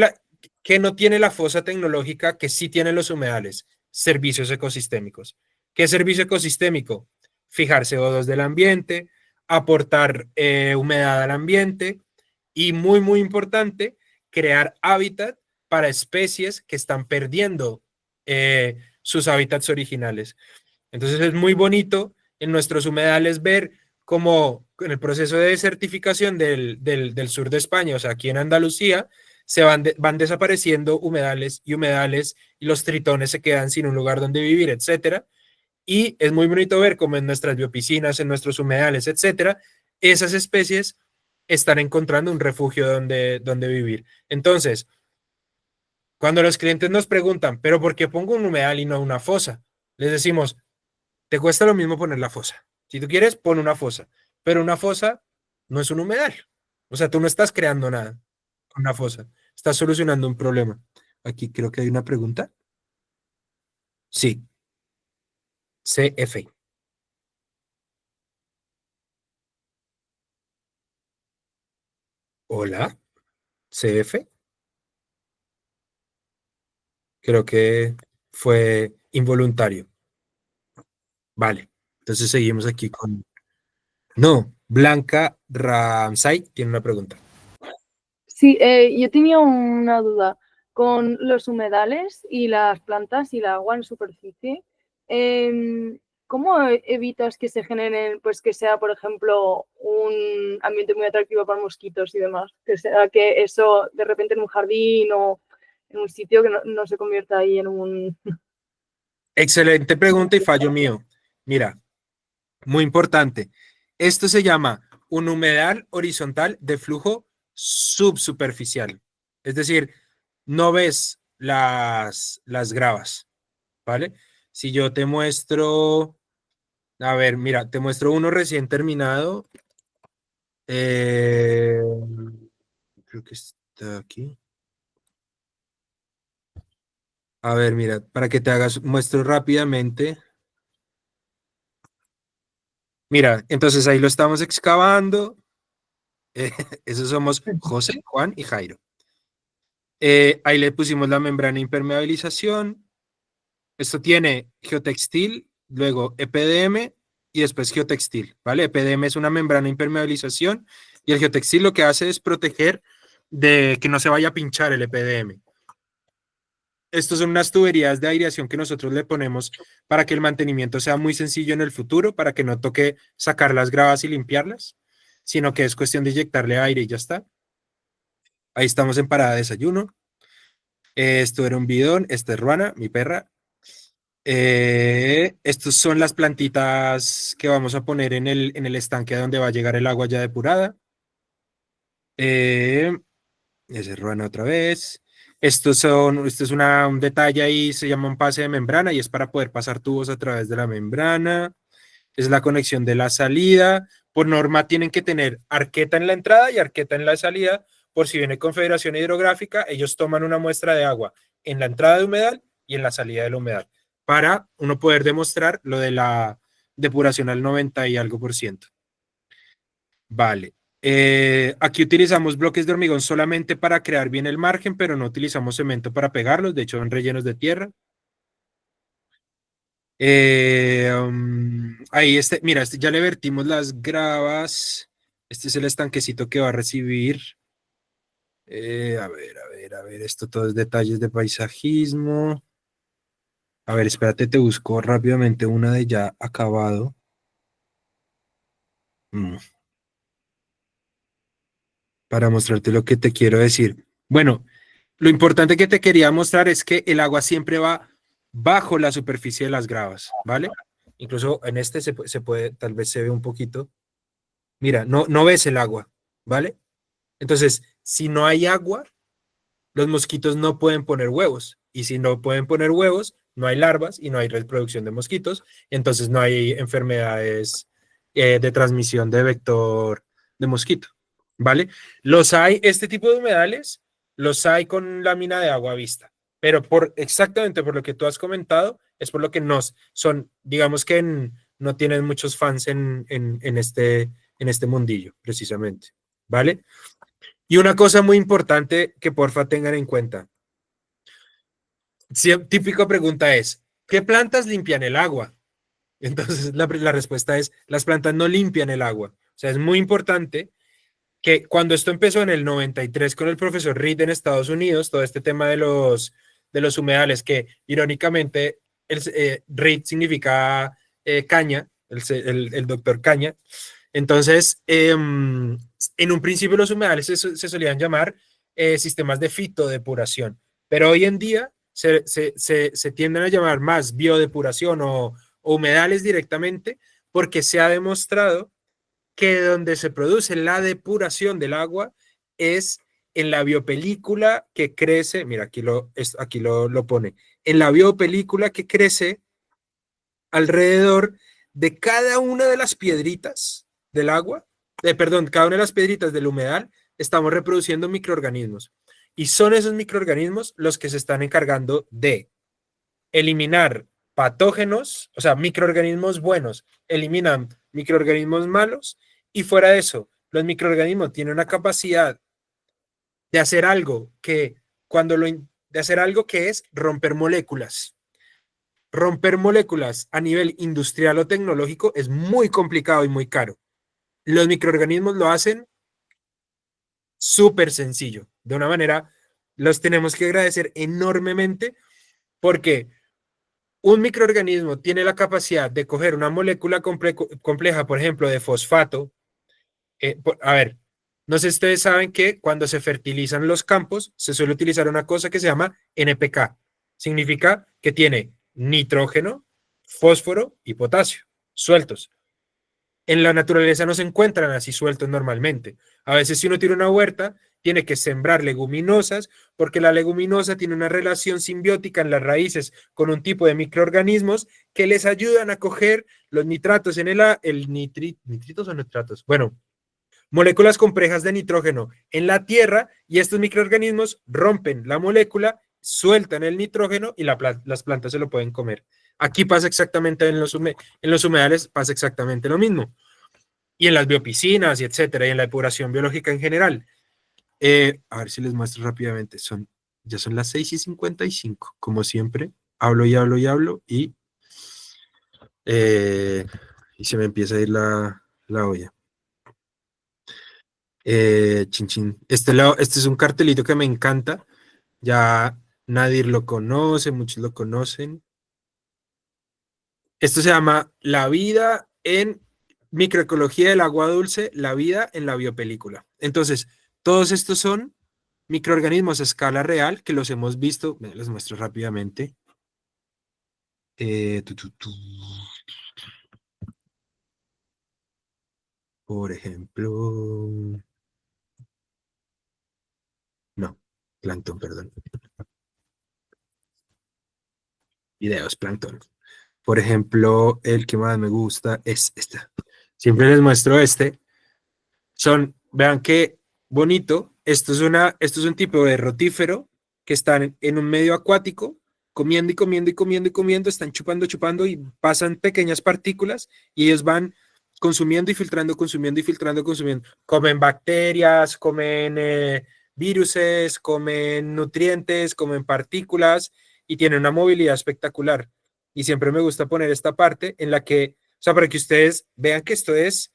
la fosa tecnológica que sí tienen los humedales? Servicios ecosistémicos. ¿Qué servicio ecosistémico? Fijar CO2 del ambiente, aportar humedad al ambiente y muy, muy importante, crear hábitat para especies que están perdiendo sus hábitats originales. Entonces es muy bonito en nuestros humedales ver cómo en el proceso de desertificación del sur de España, o sea, aquí en Andalucía, van desapareciendo humedales y los tritones se quedan sin un lugar donde vivir, etcétera. Y es muy bonito ver cómo en nuestras biopiscinas, en nuestros humedales, etcétera, esas especies están encontrando un refugio donde vivir. Entonces, cuando los clientes nos preguntan, ¿pero por qué pongo un humedal y no una fosa? Les decimos, te cuesta lo mismo poner la fosa. Si tú quieres, pon una fosa. Pero una fosa no es un humedal. O sea, tú no estás creando nada con una fosa. Estás solucionando un problema. Aquí creo que hay una pregunta. Sí. CF. Hola. CF. Creo que fue involuntario. Vale. Entonces seguimos aquí con... No, Blanca Ramsay tiene una pregunta. Sí, yo tenía una duda con los humedales y las plantas y el agua en superficie. ¿cómo evitas que se generen, pues que sea, por ejemplo, un ambiente muy atractivo para mosquitos y demás? Que sea que eso de repente en un jardín o en un sitio que no se convierta ahí en un... Excelente pregunta y fallo mío. Mira, muy importante. Esto se llama un humedal horizontal de flujo subsuperficial. Es decir, no ves las gravas, ¿vale? Si yo te muestro, a ver, mira, te muestro uno recién terminado. Creo que está aquí. A ver, mira, para que te hagas, muestro rápidamente. Mira, entonces ahí lo estamos excavando. Esos somos José, Juan y Jairo. Ahí le pusimos la membrana de impermeabilización. Esto tiene geotextil, luego EPDM y después geotextil, ¿vale? EPDM es una membrana de impermeabilización y el geotextil lo que hace es proteger de que no se vaya a pinchar el EPDM. Estos son unas tuberías de aireación que nosotros le ponemos para que el mantenimiento sea muy sencillo en el futuro, para que no toque sacar las gravas y limpiarlas, sino que es cuestión de inyectarle aire y ya está. Ahí estamos en parada de desayuno. Esto era un bidón, esta es Ruana, mi perra. Estos son las plantitas que vamos a poner en el estanque donde va a llegar el agua ya depurada. Ese es Ruana otra veste es un detalle ahí, se llama un pase de membrana y es para poder pasar tubos a través de la membrana. Es la conexión de la salida. Por norma tienen que tener arqueta en la entrada y arqueta en la salida. Por si viene Confederación Hidrográfica, ellos toman una muestra de agua en la entrada de humedal y en la salida del humedal para uno poder demostrar lo de la depuración al 90 y algo %. Vale. Aquí utilizamos bloques de hormigón solamente para crear bien el margen, pero no utilizamos cemento para pegarlos, de hecho son rellenos de tierra. Ahí mira, ya le vertimos las gravas. Este es el estanquecito que va a recibir. A ver, esto todo es detalles de paisajismo. A ver, espérate, te busco rápidamente una de ya acabado. Para mostrarte lo que te quiero decir. Bueno, lo importante que te quería mostrar es que el agua siempre va bajo la superficie de las gravas, ¿vale? Incluso en este se puede, tal vez se ve un poquito. Mira, no ves el agua, ¿vale? Entonces, si no hay agua, los mosquitos no pueden poner huevos. Y si no pueden poner huevos, no hay larvas y no hay reproducción de mosquitos. Entonces no hay enfermedades de transmisión de vector de mosquito, ¿vale? Los hay, este tipo de humedales, los hay con lámina de agua a vista. Pero exactamente por lo que tú has comentado, es por lo que son, digamos que no tienen muchos fans en este mundillo, precisamente, ¿vale? Y una cosa muy importante que porfa tengan en cuenta. Típica pregunta es, ¿qué plantas limpian el agua? Entonces la respuesta es, las plantas no limpian el agua. O sea, es muy importante que cuando esto empezó en el 93 con el profesor Reed en Estados Unidos, todo este tema de los humedales, que irónicamente Reed significa caña, el doctor Caña. Entonces, en un principio los humedales se solían llamar sistemas de fitodepuración, pero hoy en día se tienden a llamar más biodepuración o humedales directamente, porque se ha demostrado que donde se produce la depuración del agua es en la biopelícula que crece, mira, aquí lo pone, en la biopelícula que crece alrededor de cada una de las piedritas del agua, perdón, cada una de las piedritas del humedal, estamos reproduciendo microorganismos. Y son esos microorganismos los que se están encargando de eliminar patógenos, o sea, microorganismos buenos, eliminan microorganismos malos, y fuera de eso, los microorganismos tienen una capacidad de hacer algo que de hacer algo que es romper moléculas. Romper moléculas a nivel industrial o tecnológico es muy complicado y muy caro. Los microorganismos lo hacen súper sencillo. De una manera, los tenemos que agradecer enormemente porque un microorganismo tiene la capacidad de coger una molécula compleja, por ejemplo, de fosfato. A ver, no sé si ustedes saben que cuando se fertilizan los campos se suele utilizar una cosa que se llama NPK. Significa que tiene nitrógeno, fósforo y potasio sueltos. En la naturaleza no se encuentran así sueltos normalmente. A veces si uno tiene una huerta, tiene que sembrar leguminosas porque la leguminosa tiene una relación simbiótica en las raíces con un tipo de microorganismos que les ayudan a coger los nitratos en ¿nitritos o nitratos? Bueno, moléculas complejas de nitrógeno en la tierra y estos microorganismos rompen la molécula, sueltan el nitrógeno y las plantas se lo pueden comer. Aquí pasa exactamente en los humedales, pasa exactamente lo mismo. Y en las biopiscinas y etcétera, y en la depuración biológica en general. A ver si les muestro rápidamente. Ya son las 6:55. Como siempre, hablo y hablo y hablo y se me empieza a ir la olla. Chin, chin. Este es un cartelito que me encanta. Ya nadie lo conoce, muchos lo conocen. Esto se llama La vida en microecología del agua dulce, la vida en la biopelícula. Entonces, todos estos son microorganismos a escala real que los hemos visto. Les muestro rápidamente. Por ejemplo, no, plancton, perdón. Videos, plancton. Por ejemplo, el que más me gusta es este. Siempre les muestro este. Vean qué bonito. Esto es un tipo de rotífero que están en un medio acuático, comiendo y comiendo y comiendo y comiendo, están chupando, chupando y pasan pequeñas partículas y ellos van consumiendo y filtrando, consumiendo y filtrando, consumiendo. Comen bacterias, comen viruses, comen nutrientes, comen partículas y tienen una movilidad espectacular. Y siempre me gusta poner esta parte en la que, o sea, para que ustedes vean que esto es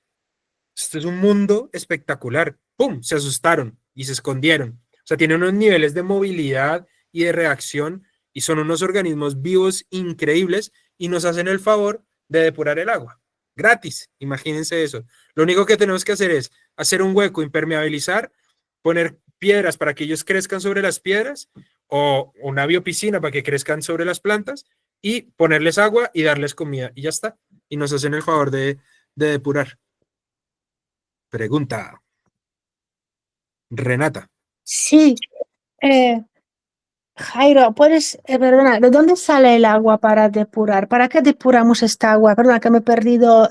un mundo espectacular. ¡Pum! Se asustaron y se escondieron. O sea, tienen unos niveles de movilidad y de reacción y son unos organismos vivos increíbles y nos hacen el favor de depurar el agua. Gratis, imagínense eso. Lo único que tenemos que hacer es hacer un hueco, impermeabilizar, poner piedras para que ellos crezcan sobre las piedras o una biopiscina para que crezcan sobre las plantas y ponerles agua y darles comida y ya está. Y nos hacen el favor de depurar. Pregunta. Renata. Sí, Jairo, perdona, ¿de dónde sale el agua para depurar? ¿Para qué depuramos esta agua? Perdona, que me he perdido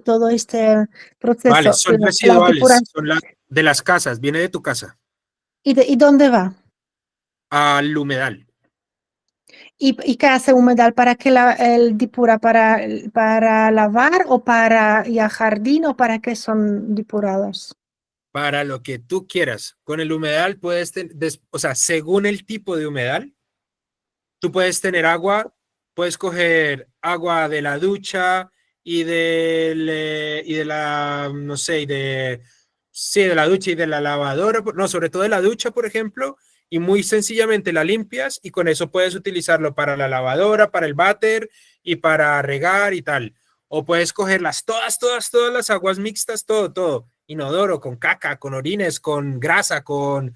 todo este proceso. Vale, son La residuales, son de las casas, viene de tu casa. ¿Y dónde va? Al humedal. ¿Y qué hace humedal? ¿Para qué el depura? ¿Para lavar o para ir a jardín o para qué son depurados? Para lo que tú quieras. Con el humedal puedes tener, o sea, según el tipo de humedal, tú puedes tener agua, puedes coger agua de la ducha y de la, no sé, sí, de la ducha y de la lavadora, no, sobre todo de la ducha, por ejemplo, y muy sencillamente la limpias y con eso puedes utilizarlo para la lavadora, para el váter y para regar y tal. O puedes cogerlas todas las aguas mixtas, todo, inodoro, con caca, con orines, con grasa, con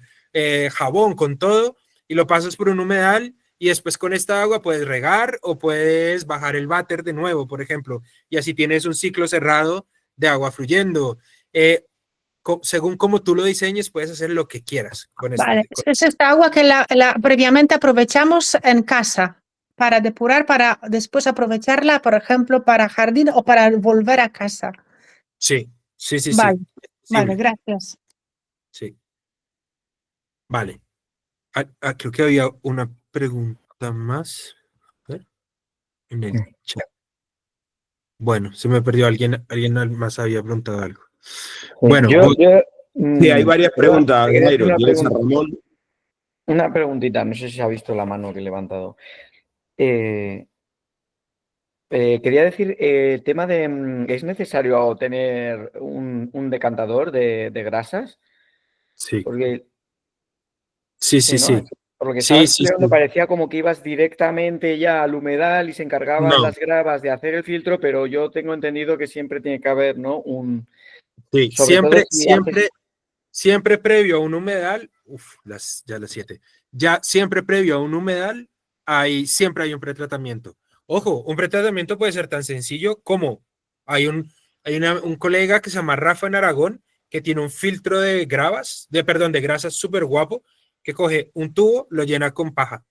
jabón, con todo, y lo pasas por un humedal y después con esta agua puedes regar o puedes bajar el váter de nuevo, por ejemplo, y así tienes un ciclo cerrado de agua fluyendo. Según como tú lo diseñes, puedes hacer lo que quieras con esto. Vale, es esta agua que previamente aprovechamos en casa para depurar, para después aprovecharla, por ejemplo, para jardín o para volver a casa. Sí. Vale, Sí. vale, gracias. Sí. Vale. Creo que había una pregunta más. A ver. En el chat. Bueno, se me perdió alguien más había preguntado algo. Bueno, sí, hay varias preguntas, Jairo. ¿Tienes a Ramón? Una preguntita, no sé si ha visto la mano que he levantado. Quería decir, el tema de, ¿es necesario tener un decantador de grasas? sí. Porque, Sí. ¿no? Por lo que Sí, estabas sí, explicando, sí. parecía como que ibas directamente ya al humedal y se encargaban No, las gravas de hacer el filtro, pero yo tengo entendido que siempre tiene que haber, ¿no? sí, Sobre todo si haces... siempre previo a un humedal, ya las 7, ya siempre previo a un humedal, siempre hay un pretratamiento. Ojo, un pretratamiento puede ser tan sencillo como un colega que se llama Rafa en Aragón, que tiene un filtro de de grasas súper guapo, que coge un tubo, lo llena con paja.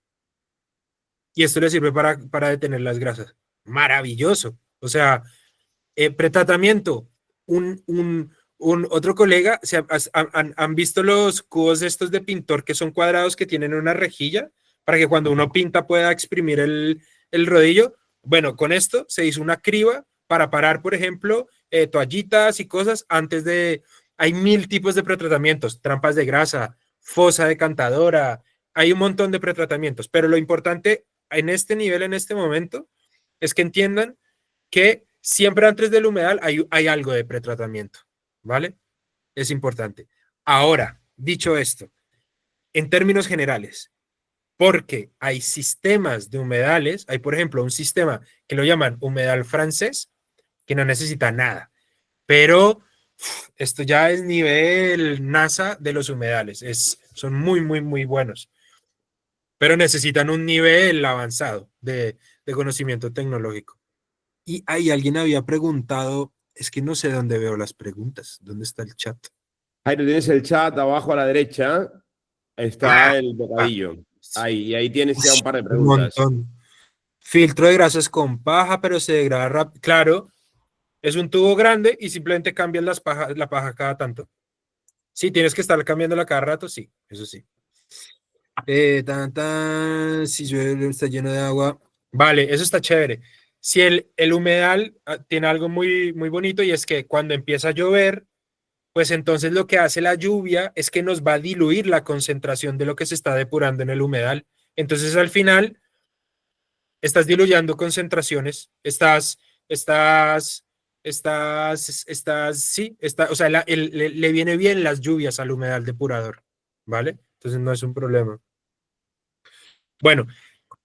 Y esto le sirve para detener las grasas. Maravilloso. O sea, pretratamiento. Otro colega, ¿han visto los cubos estos de pintor que son cuadrados que tienen una rejilla para que cuando uno pinta pueda exprimir el rodillo? Bueno, con esto se hizo una criba para parar, por ejemplo, toallitas y cosas antes de... Hay 1000 tipos de pretratamientos, trampas de grasa, fosa decantadora, hay un montón de pretratamientos, pero lo importante en este nivel, en este momento, es que entiendan que siempre antes del humedal hay algo de pretratamiento, ¿vale? Es importante. Ahora, dicho esto, en términos generales, porque hay sistemas de humedales, hay por ejemplo un sistema que lo llaman humedal francés, que no necesita nada, pero esto ya es nivel NASA de los humedales, son muy, muy, muy buenos, pero necesitan un nivel avanzado de conocimiento tecnológico. Y ahí alguien había preguntado, es que no sé dónde veo las preguntas, ¿dónde está el chat? Jairo, tienes el chat abajo a la derecha, está el bocadillo. Ahí, y ahí tienes ya un par de Un preguntas. montón. Filtro de grasas con paja, pero se degrada rápido. Claro, es un tubo grande y simplemente cambias la paja cada tanto. Sí, tienes que estar cambiándola cada rato, sí, eso sí. Si llueve, está lleno de agua. Vale, eso está chévere. Si el humedal tiene algo muy, muy bonito y es que cuando empieza a llover, pues entonces lo que hace la lluvia es que nos va a diluir la concentración de lo que se está depurando en el humedal. Entonces al final estás diluyendo concentraciones, o sea, le viene bien las lluvias al humedal depurador, ¿vale? Entonces no es un problema. Bueno,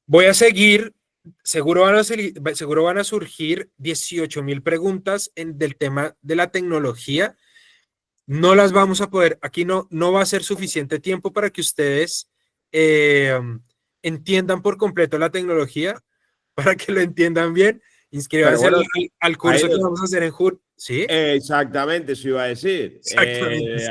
voy a seguir, seguro van a surgir 18,000 preguntas del tema de la tecnología. No las vamos a poder, aquí no va a ser suficiente tiempo para que ustedes entiendan por completo la tecnología, para que lo entiendan bien. Inscríbanse Pero bueno, al curso Jairo, que vamos a hacer en junio. ¿Sí? exactamente, eso iba a decir. Exactamente, sí.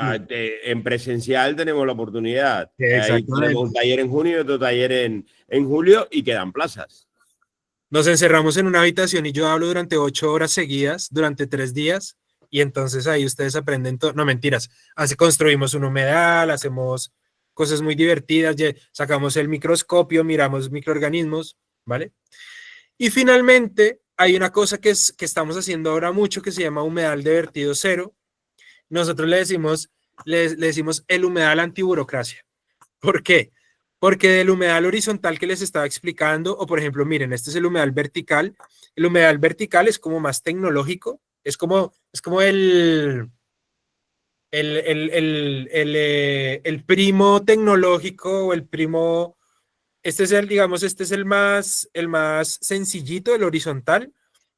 En presencial tenemos la oportunidad. Ahí tenemos un Exactamente. taller en junio y otro taller en julio y quedan plazas. Nos encerramos en una habitación y yo hablo durante 8 horas seguidas, durante 3 días, y entonces ahí ustedes aprenden todo. No, mentiras. Construimos un humedal, hacemos cosas muy divertidas, sacamos el microscopio, miramos microorganismos, ¿vale? Y finalmente hay una cosa que estamos haciendo ahora mucho que se llama humedal de vertido cero. Nosotros le decimos el humedal antiburocracia. ¿Por qué? Porque del humedal horizontal que les estaba explicando, o por ejemplo, miren, este es el humedal vertical. El humedal vertical es como más tecnológico, es como el primo tecnológico o el primo, digamos, este es el más sencillito, el horizontal,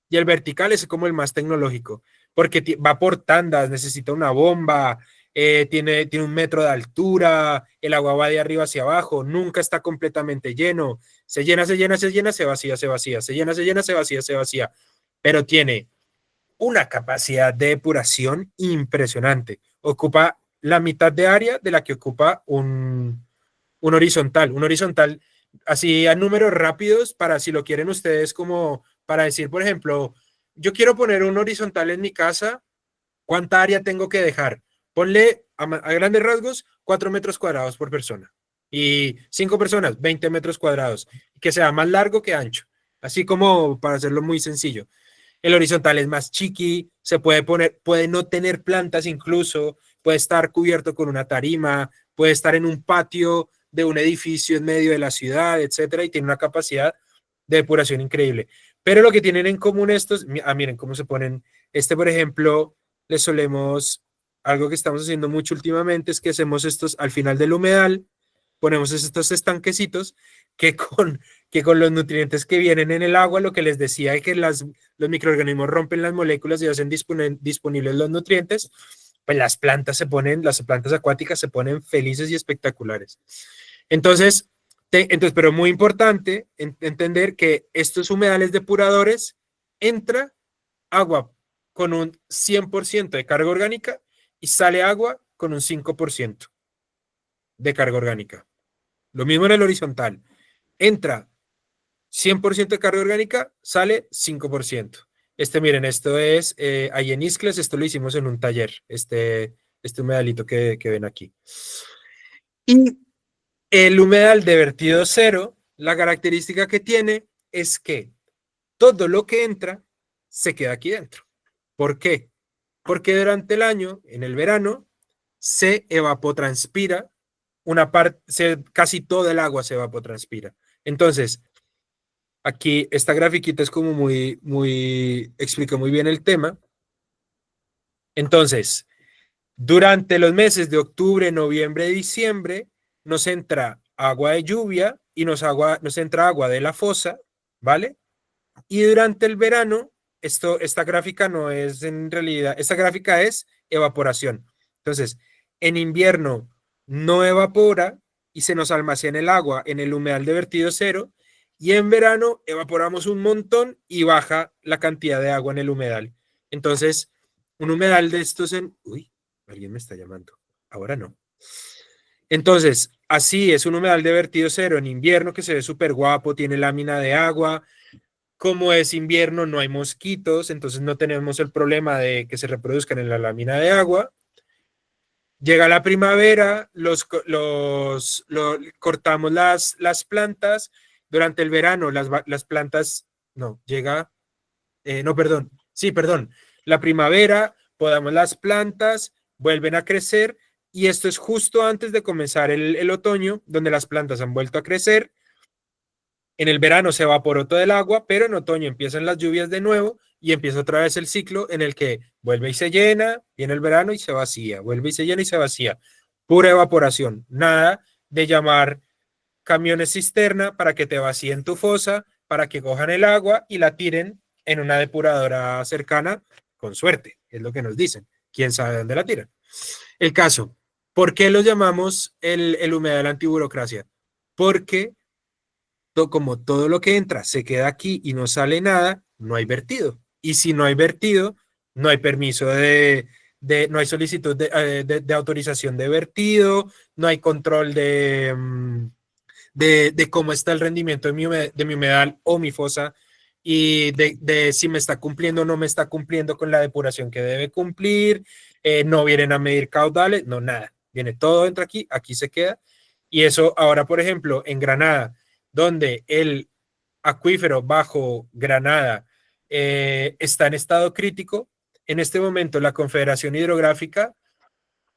y el vertical es como el más tecnológico, porque va por tandas, necesita una bomba, tiene 1 metro de altura, el agua va de arriba hacia abajo, nunca está completamente lleno, se llena, se llena, se llena, se vacía, se vacía, se llena, se vacía, se vacía, pero tiene una capacidad de depuración impresionante. Ocupa la mitad de área de la que ocupa un horizontal. Un horizontal, así a números rápidos, para si lo quieren ustedes como para decir, por ejemplo, yo quiero poner un horizontal en mi casa, ¿cuánta área tengo que dejar? Ponle a grandes rasgos 4 metros cuadrados por persona. Y 5 personas, 20 metros cuadrados. Que sea más largo que ancho. Así como para hacerlo muy sencillo. El horizontal es más chiqui, se puede poner, puede no tener plantas incluso, puede estar cubierto con una tarima, puede estar en un patio de un edificio en medio de la ciudad, etcétera, y tiene una capacidad de depuración increíble. Pero lo que tienen en común estos, miren cómo se ponen, por ejemplo, algo que estamos haciendo mucho últimamente es que hacemos estos al final del humedal, ponemos estos estanquecitos que con los nutrientes que vienen en el agua, lo que les decía es que los microorganismos rompen las moléculas y hacen disponibles los nutrientes, pues las plantas acuáticas se ponen felices y espectaculares. Entonces, pero muy importante entender que estos humedales depuradores entra agua con un 100% de carga orgánica y sale agua con un 5% de carga orgánica. Lo mismo en el horizontal. Entra 100% de carga orgánica, sale 5%. Miren, esto es ahí en Iscles, esto lo hicimos en un taller, este humedalito que ven aquí. Y el humedal de vertido cero, la característica que tiene es que todo lo que entra se queda aquí dentro. ¿Por qué? Porque durante el año, en el verano, se evapotranspira casi todo el agua se evapotranspira. Entonces, aquí esta grafiquita es como explica muy bien el tema. Entonces, durante los meses de octubre, noviembre y diciembre, nos entra agua de lluvia y nos entra agua de la fosa, ¿vale? Y durante el verano, esta gráfica no es en realidad, esta gráfica es evaporación. Entonces, en invierno no evapora y se nos almacena el agua en el humedal de vertido cero, y en verano evaporamos un montón y baja la cantidad de agua en el humedal. Entonces, un humedal de estos Uy, alguien me está llamando. Ahora no. Entonces, así es un humedal de vertido cero en invierno que se ve súper guapo, tiene lámina de agua. Como es invierno, no hay mosquitos, entonces no tenemos el problema de que se reproduzcan en la lámina de agua. Llega la primavera, cortamos las plantas. Durante el verano, las plantas, la primavera, podamos las plantas, vuelven a crecer, y esto es justo antes de comenzar el otoño, donde las plantas han vuelto a crecer. En el verano se evaporó todo el agua, pero en otoño empiezan las lluvias de nuevo y empieza otra vez el ciclo en el que vuelve y se llena, viene el verano y se vacía, vuelve y se llena y se vacía. Pura evaporación, nada de llamar camiones cisterna para que te vacíen tu fosa, para que cojan el agua y la tiren en una depuradora cercana, con suerte, es lo que nos dicen. ¿Quién sabe dónde la tiran? El caso, ¿por qué lo llamamos el humedal antiburocracia? Porque como todo lo que entra se queda aquí y no sale nada, no hay vertido. Y si no hay vertido, no hay permiso no hay solicitud de autorización de vertido, no hay control de cómo está el rendimiento de mi humedal o mi fosa, y de si me está cumpliendo o no me está cumpliendo con la depuración que debe cumplir. No vienen a medir caudales, no, nada. Viene todo, entra aquí, aquí se queda. Y eso ahora, por ejemplo, en Granada, donde el acuífero bajo Granada está en estado crítico, en este momento la Confederación Hidrográfica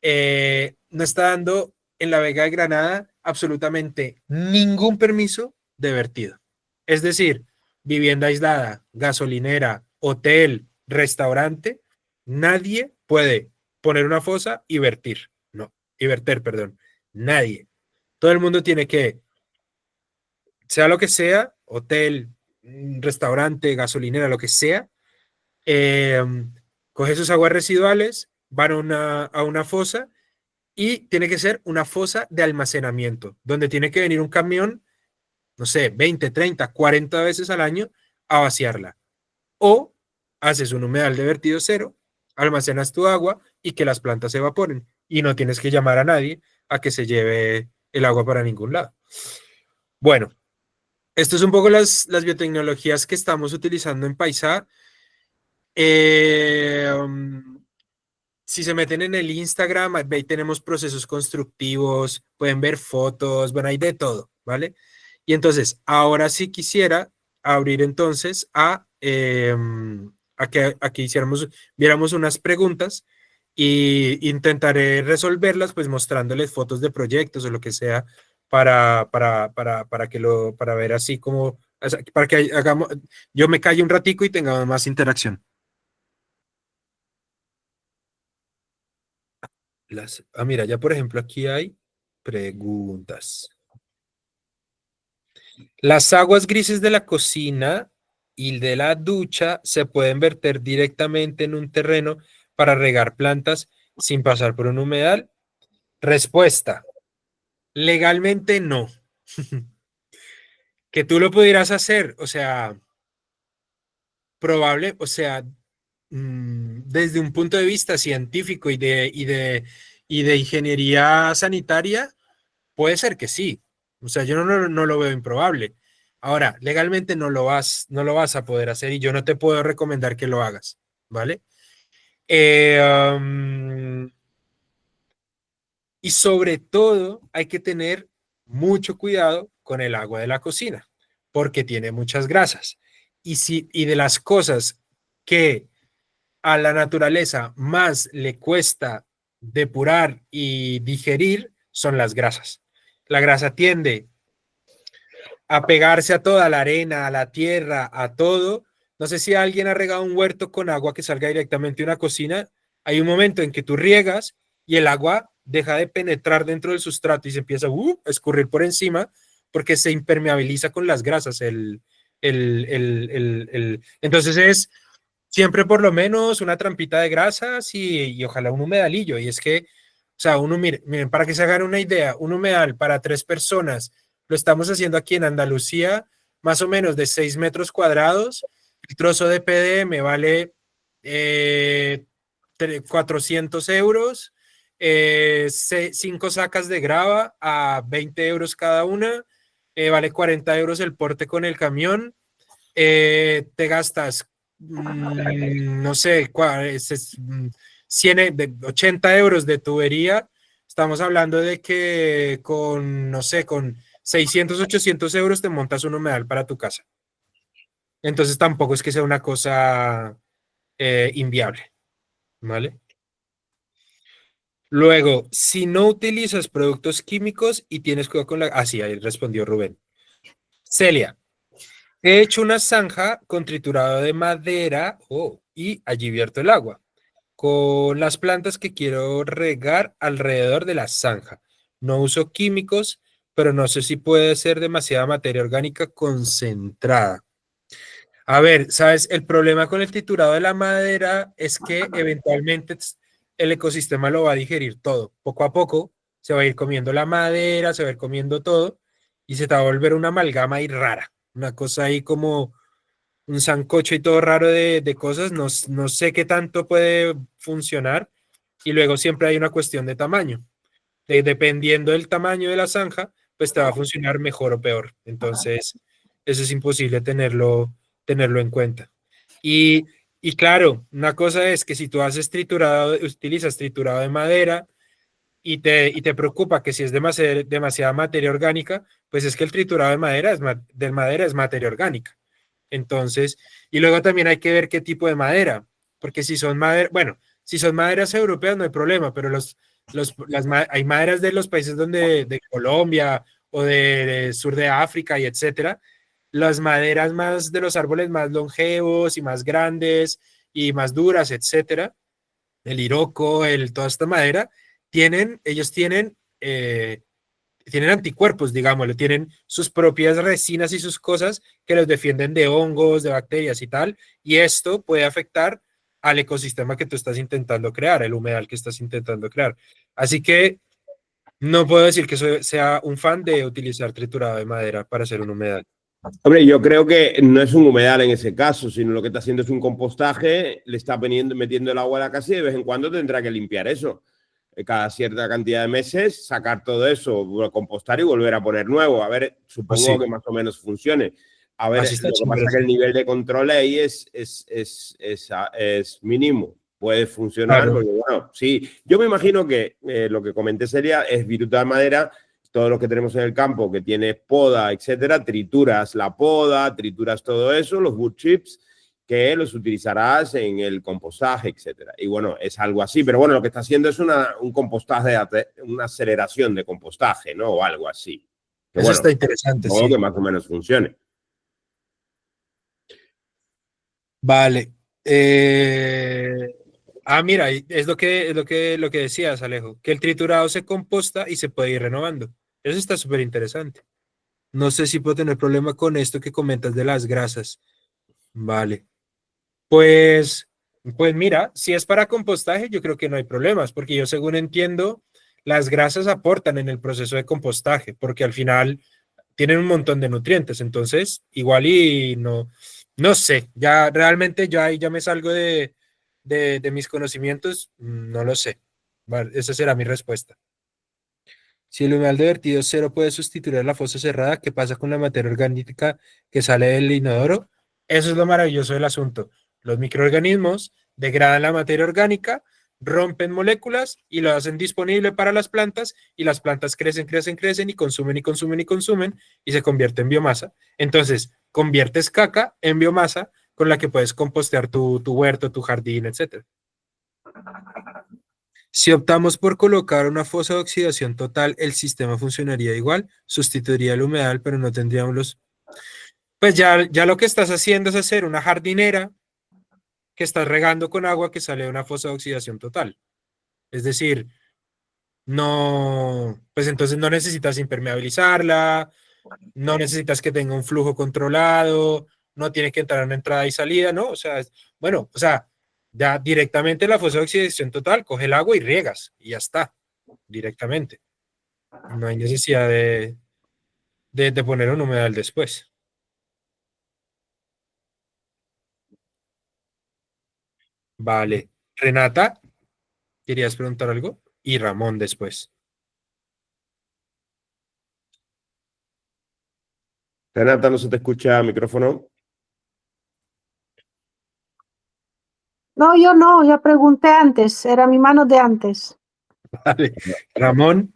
no está dando en la Vega de Granada absolutamente ningún permiso de vertido. Es decir, vivienda aislada, gasolinera, hotel, restaurante, nadie puede poner una fosa y verter, perdón, nadie. Todo el mundo tiene que, sea lo que sea, hotel, restaurante, gasolinera, lo que sea, coge sus aguas residuales, van a una fosa, y tiene que ser una fosa de almacenamiento, donde tiene que venir un camión, no sé, 20, 30, 40 veces al año a vaciarla. O haces un humedal de vertido cero, almacenas tu agua y que las plantas se evaporen, y no tienes que llamar a nadie a que se lleve el agua para ningún lado. Bueno, esto es un poco las biotecnologías que estamos utilizando en Paisá. Si se meten en el Instagram, ahí tenemos procesos constructivos, pueden ver fotos, bueno, hay de todo, ¿vale? Y entonces, ahora sí quisiera abrir entonces a que viéramos unas preguntas, y intentaré resolverlas, pues mostrándoles fotos de proyectos o lo que sea, para ver así como, para que yo me calle un ratico y tengamos más interacción. Mira, ya por ejemplo aquí hay preguntas. Las aguas grises de la cocina y de la ducha se pueden verter directamente en un terreno para regar plantas sin pasar por un humedal. Respuesta: legalmente no. Que tú lo pudieras hacer, o sea, probable, o sea, desde un punto de vista científico y de ingeniería sanitaria, puede ser que sí. O sea, yo no lo veo improbable. Ahora, legalmente no lo vas a poder hacer y yo no te puedo recomendar que lo hagas, ¿vale? Y sobre todo hay que tener mucho cuidado con el agua de la cocina, porque tiene muchas grasas. Y de las cosas que a la naturaleza más le cuesta depurar y digerir son las grasas. La grasa tiende a pegarse a toda la arena, a la tierra, a todo. No sé si alguien ha regado un huerto con agua que salga directamente de una cocina. Hay un momento en que tú riegas y el agua deja de penetrar dentro del sustrato y se empieza a escurrir por encima porque se impermeabiliza con las grasas. Entonces es siempre por lo menos una trampita de grasas y ojalá un humedalillo. Y es que, o sea, miren, para que se hagan una idea, un humedal para 3 personas, lo estamos haciendo aquí en Andalucía, más o menos de 6 metros cuadrados. El trozo de PDM vale 400 euros, 5 sacas de grava a 20 euros cada una, vale 40 euros el porte con el camión, te gastas, no sé, 80 euros de tubería. Estamos hablando de que con, no sé, con 600, 800 euros te montas un humedal para tu casa. Entonces tampoco es que sea una cosa inviable, ¿vale? Luego, si no utilizas productos químicos y tienes cuidado con la... Ah, sí, ahí respondió Rubén. Celia, he hecho una zanja con triturado de madera y allí vierto el agua con las plantas que quiero regar alrededor de la zanja. No uso químicos, pero no sé si puede ser demasiada materia orgánica concentrada. A ver, ¿sabes? El problema con el triturado de la madera es que eventualmente el ecosistema lo va a digerir todo. Poco a poco se va a ir comiendo la madera, se va a ir comiendo todo y se te va a volver una amalgama ahí rara. Una cosa ahí como un sancocho y todo raro de cosas. No sé qué tanto puede funcionar. Y luego siempre hay una cuestión de tamaño. Dependiendo del tamaño de la zanja, pues te va a funcionar mejor o peor. Entonces, eso es imposible tenerlo en cuenta. Y claro, una cosa es que si tú utilizas triturado de madera y te preocupa que si es demasiada materia orgánica, pues es que el triturado de madera es materia orgánica. Entonces, y luego también hay que ver qué tipo de madera, porque si son maderas europeas no hay problema, pero hay maderas de los países de Colombia o de sur de África y etcétera. Las maderas más de los árboles más longevos y más grandes y más duras, etcétera, el iroco, toda esta madera, ellos tienen anticuerpos, digámoslo, tienen sus propias resinas y sus cosas que los defienden de hongos, de bacterias y tal, y esto puede afectar al ecosistema que tú estás intentando crear, el humedal que estás intentando crear. Así que no puedo decir que sea un fan de utilizar triturado de madera para hacer un humedal. Hombre, yo creo que no es un humedal en ese caso, sino lo que está haciendo es un compostaje, le está metiendo el agua a la casa y de vez en cuando tendrá que limpiar eso. Cada cierta cantidad de meses, sacar todo eso, compostar y volver a poner nuevo. A ver, supongo que más o menos funcione. A ver, lo que pasa es que el nivel de control ahí es mínimo. Puede funcionar, claro. Porque bueno, sí. Yo me imagino que lo que comenté sería, es viruta de madera, todo lo que tenemos en el campo, que tiene poda, etcétera, trituras la poda, trituras todo eso, los wood chips, que los utilizarás en el compostaje, etcétera. Y bueno, es algo así, pero bueno, lo que está haciendo es un compostaje, una aceleración de compostaje, ¿no? O algo así. Que, eso bueno, está interesante, sí. Que más o menos funcione. Vale. Mira, y lo que decías, Alejo, que el triturado se composta y se puede ir renovando. Eso está súper interesante. No sé si puedo tener problema con esto que comentas de las grasas. Vale. Pues, pues mira, si es para compostaje, yo creo que no hay problemas, porque yo según entiendo, las grasas aportan en el proceso de compostaje, porque al final tienen un montón de nutrientes. Entonces, igual y no sé, ya realmente yo ahí ya me salgo de mis conocimientos, no lo sé. Vale, esa será mi respuesta. Si el humedal de vertido cero puede sustituir a la fosa cerrada, ¿qué pasa con la materia orgánica que sale del inodoro? Eso es lo maravilloso del asunto. Los microorganismos degradan la materia orgánica, rompen moléculas y lo hacen disponible para las plantas y las plantas crecen, crecen, crecen y consumen y consumen y consumen y se convierte en biomasa. Entonces, conviertes caca en biomasa con la que puedes compostear tu huerto, tu jardín, etc. Si optamos por colocar una fosa de oxidación total, el sistema funcionaría igual, sustituiría el humedal, pero no tendríamos los... Pues ya lo que estás haciendo es hacer una jardinera que estás regando con agua que sale de una fosa de oxidación total. Es decir, no, pues entonces no necesitas impermeabilizarla, no necesitas que tenga un flujo controlado, no tiene que entrar en entrada y salida, ¿no? O sea, bueno, o sea, ya directamente la fosa de oxidación total, coge el agua y riegas y ya está, directamente. No hay necesidad de poner un humedal después. Vale. Renata, ¿querías preguntar algo? Y Ramón después. Renata, no se te escucha micrófono. No, yo no, ya pregunté antes, era mi mano de antes. Vale. Ramón.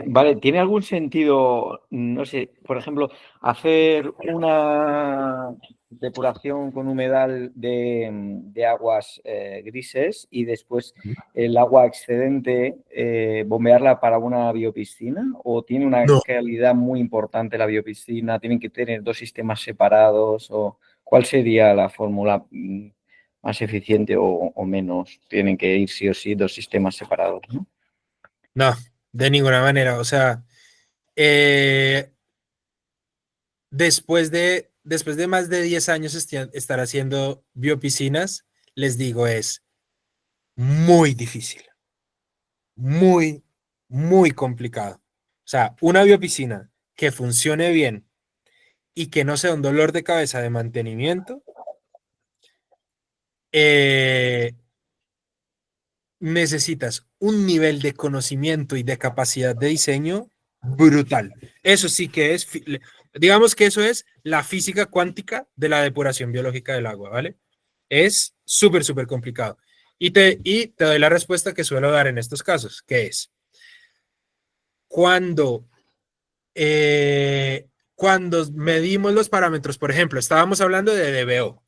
Vale, ¿tiene algún sentido, no sé, por ejemplo, hacer una depuración con humedal de aguas grises y después el agua excedente bombearla para una biopiscina? ¿O tiene una No. calidad muy importante la biopiscina? ¿Tienen que tener dos sistemas separados? ¿O cuál sería la fórmula más eficiente o menos? Tienen que ir sí o sí dos sistemas separados, ¿no? No, de ninguna manera. O sea, después de más de 10 años estar haciendo biopiscinas, les digo, es muy difícil, muy, muy complicado. O sea, una biopiscina que funcione bien y que no sea un dolor de cabeza de mantenimiento, necesitas un nivel de conocimiento y de capacidad de diseño brutal. Eso sí que es, digamos que eso es la física cuántica de la depuración biológica del agua, ¿vale? Es súper, súper complicado. Y te doy la respuesta que suelo dar en estos casos, que es cuando, cuando medimos los parámetros, por ejemplo, estábamos hablando de DBO.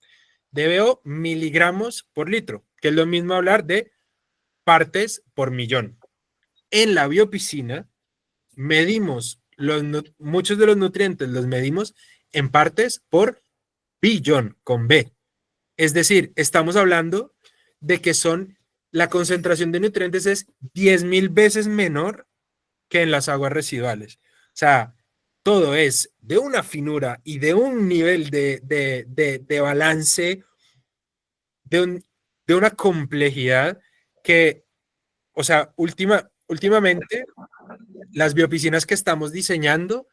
DBO miligramos por litro, que es lo mismo hablar de partes por millón. En la biopiscina medimos muchos de los nutrientes, los medimos en partes por billón, con B. Es decir, estamos hablando de que la concentración de nutrientes es 10.000 veces menor que en las aguas residuales. O sea, todo es de una finura y de un nivel de balance, de una complejidad que, o sea, últimamente las biopiscinas que estamos diseñando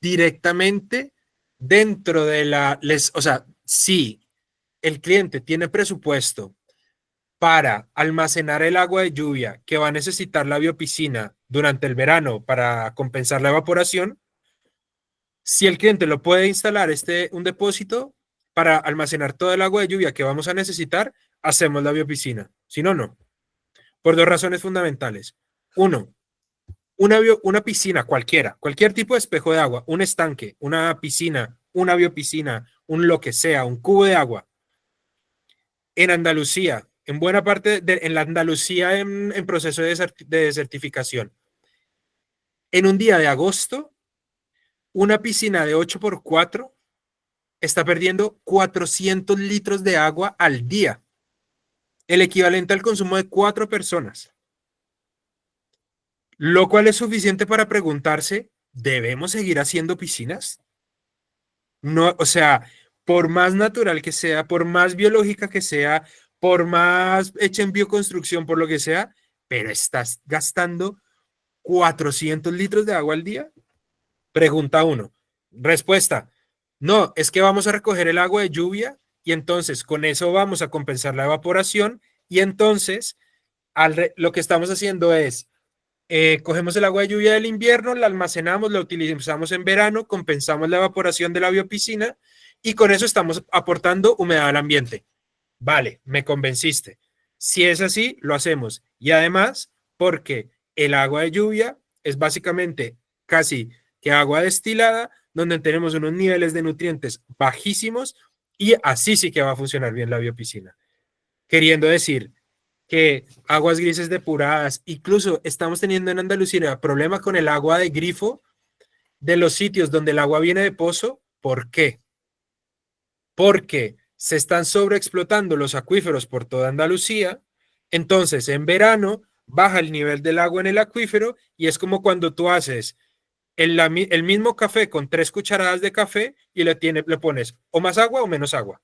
directamente dentro de o sea, si el cliente tiene presupuesto para almacenar el agua de lluvia que va a necesitar la biopiscina durante el verano para compensar la evaporación, si el cliente lo puede instalar un depósito para almacenar todo el agua de lluvia que vamos a necesitar, hacemos la biopiscina. Si no, no. Por dos razones fundamentales. Uno, una piscina cualquier tipo de espejo de agua, un estanque, una piscina, una biopiscina, un lo que sea, un cubo de agua. En Andalucía, en buena parte en la Andalucía en proceso de desertificación. En un día de agosto, una piscina de 8x4 está perdiendo 400 litros de agua al día. el equivalente al consumo de 4 personas, lo cual es suficiente para preguntarse, ¿debemos seguir haciendo piscinas? No, o sea, por más natural que sea, por más biológica que sea, por más hecha en bioconstrucción, por lo que sea, pero estás gastando 400 litros de agua al día. Pregunta 1. Respuesta: no, es que vamos a recoger el agua de lluvia y entonces con eso vamos a compensar la evaporación y entonces lo que estamos haciendo es cogemos el agua de lluvia del invierno, la almacenamos, la utilizamos en verano, compensamos la evaporación de la biopiscina y con eso estamos aportando humedad al ambiente. Vale, me convenciste. Si es así, lo hacemos. Y además, porque el agua de lluvia es básicamente casi que agua destilada, donde tenemos unos niveles de nutrientes bajísimos y así sí que va a funcionar bien la biopiscina. Queriendo decir que aguas grises depuradas, incluso estamos teniendo en Andalucía problemas con el agua de grifo de los sitios donde el agua viene de pozo. ¿Por qué? Porque se están sobreexplotando los acuíferos por toda Andalucía, entonces en verano baja el nivel del agua en el acuífero y es como cuando tú haces el mismo café con 3 cucharadas de café y le pones o más agua o menos agua.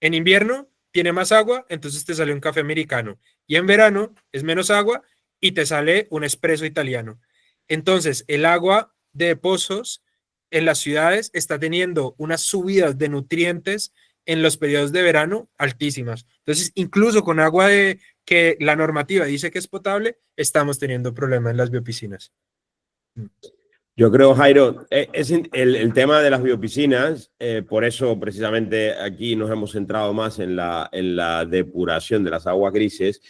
En invierno tiene más agua, entonces te sale un café americano. Y en verano es menos agua y te sale un espresso italiano. Entonces, el agua de pozos en las ciudades está teniendo unas subidas de nutrientes en los periodos de verano altísimas. Entonces, incluso con agua que la normativa dice que es potable, estamos teniendo problemas en las biopiscinas. Yo creo, Jairo, es el tema de las biopiscinas, por eso precisamente aquí nos hemos centrado más en la depuración de las aguas grises.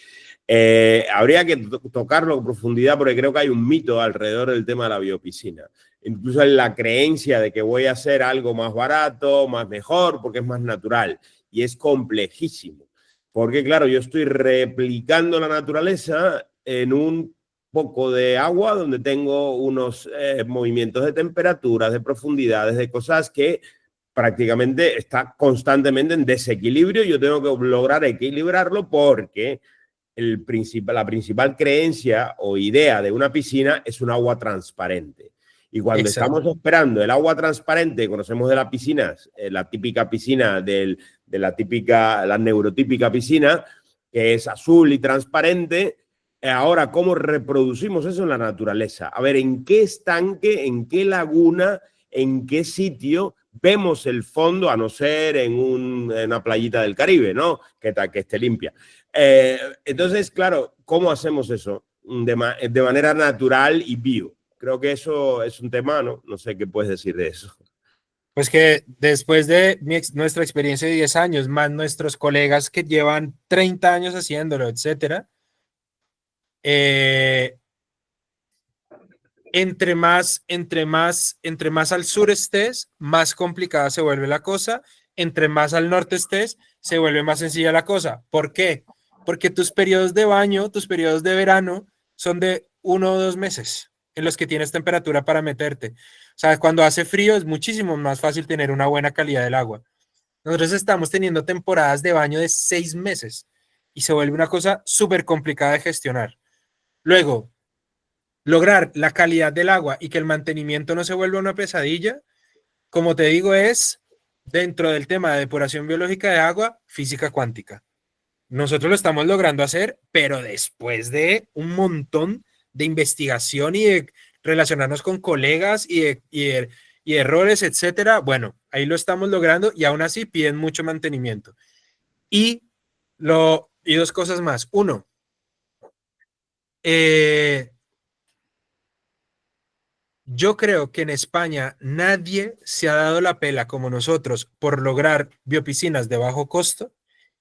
Habría que tocarlo en profundidad porque creo que hay un mito alrededor del tema de la biopiscina. Incluso en la creencia de que voy a hacer algo más barato, más mejor, porque es más natural. Y es complejísimo. Porque, claro, yo estoy replicando la naturaleza en un poco de agua donde tengo unos movimientos de temperaturas, de profundidades, de cosas que prácticamente está constantemente en desequilibrio. Yo tengo que lograr equilibrarlo porque la principal creencia o idea de una piscina es un agua transparente. Y cuando Exacto. estamos esperando el agua transparente, conocemos de las piscinas, la típica piscina la neurotípica piscina, que es azul y transparente. Ahora, ¿cómo reproducimos eso en la naturaleza? A ver, ¿en qué estanque, en qué laguna, en qué sitio vemos el fondo, a no ser en una playita del Caribe, ¿no? Que esté limpia. Entonces, claro, ¿cómo hacemos eso? De manera natural y bio. Creo que eso es un tema, ¿no? No sé qué puedes decir de eso. Pues que después de nuestra experiencia de 10 años, más nuestros colegas que llevan 30 años haciéndolo, etcétera, entre más al sur estés, más complicada se vuelve la cosa. Entre más al norte estés, se vuelve más sencilla la cosa. ¿Por qué? Porque tus periodos de baño, tus periodos de verano son de 1 o 2 meses en los que tienes temperatura para meterte. O sea, cuando hace frío es muchísimo más fácil tener una buena calidad del agua. Nosotros estamos teniendo temporadas de baño de 6 meses y se vuelve una cosa súper complicada de gestionar. Luego, lograr la calidad del agua y que el mantenimiento no se vuelva una pesadilla, como te digo, es dentro del tema de depuración biológica de agua, física cuántica. Nosotros lo estamos logrando hacer, pero después de un montón de investigación y de relacionarnos con colegas y errores, etcétera. Bueno, ahí lo estamos logrando y aún así piden mucho mantenimiento. Y 2 cosas más. Uno, yo creo que en España nadie se ha dado la pela como nosotros por lograr biopiscinas de bajo costo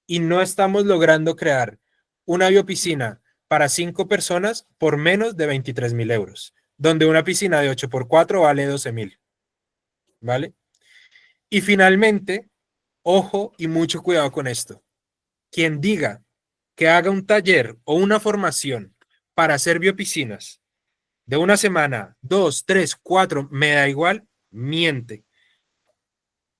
y no estamos logrando crear una biopiscina para 5 personas por menos de 23.000 euros, donde una piscina de 8x4 vale 12.000, ¿vale? Y finalmente, ojo y mucho cuidado con esto. Quien diga que haga un taller o una formación para hacer biopiscinas de 1 semana, 2, 3, 4, me da igual, miente.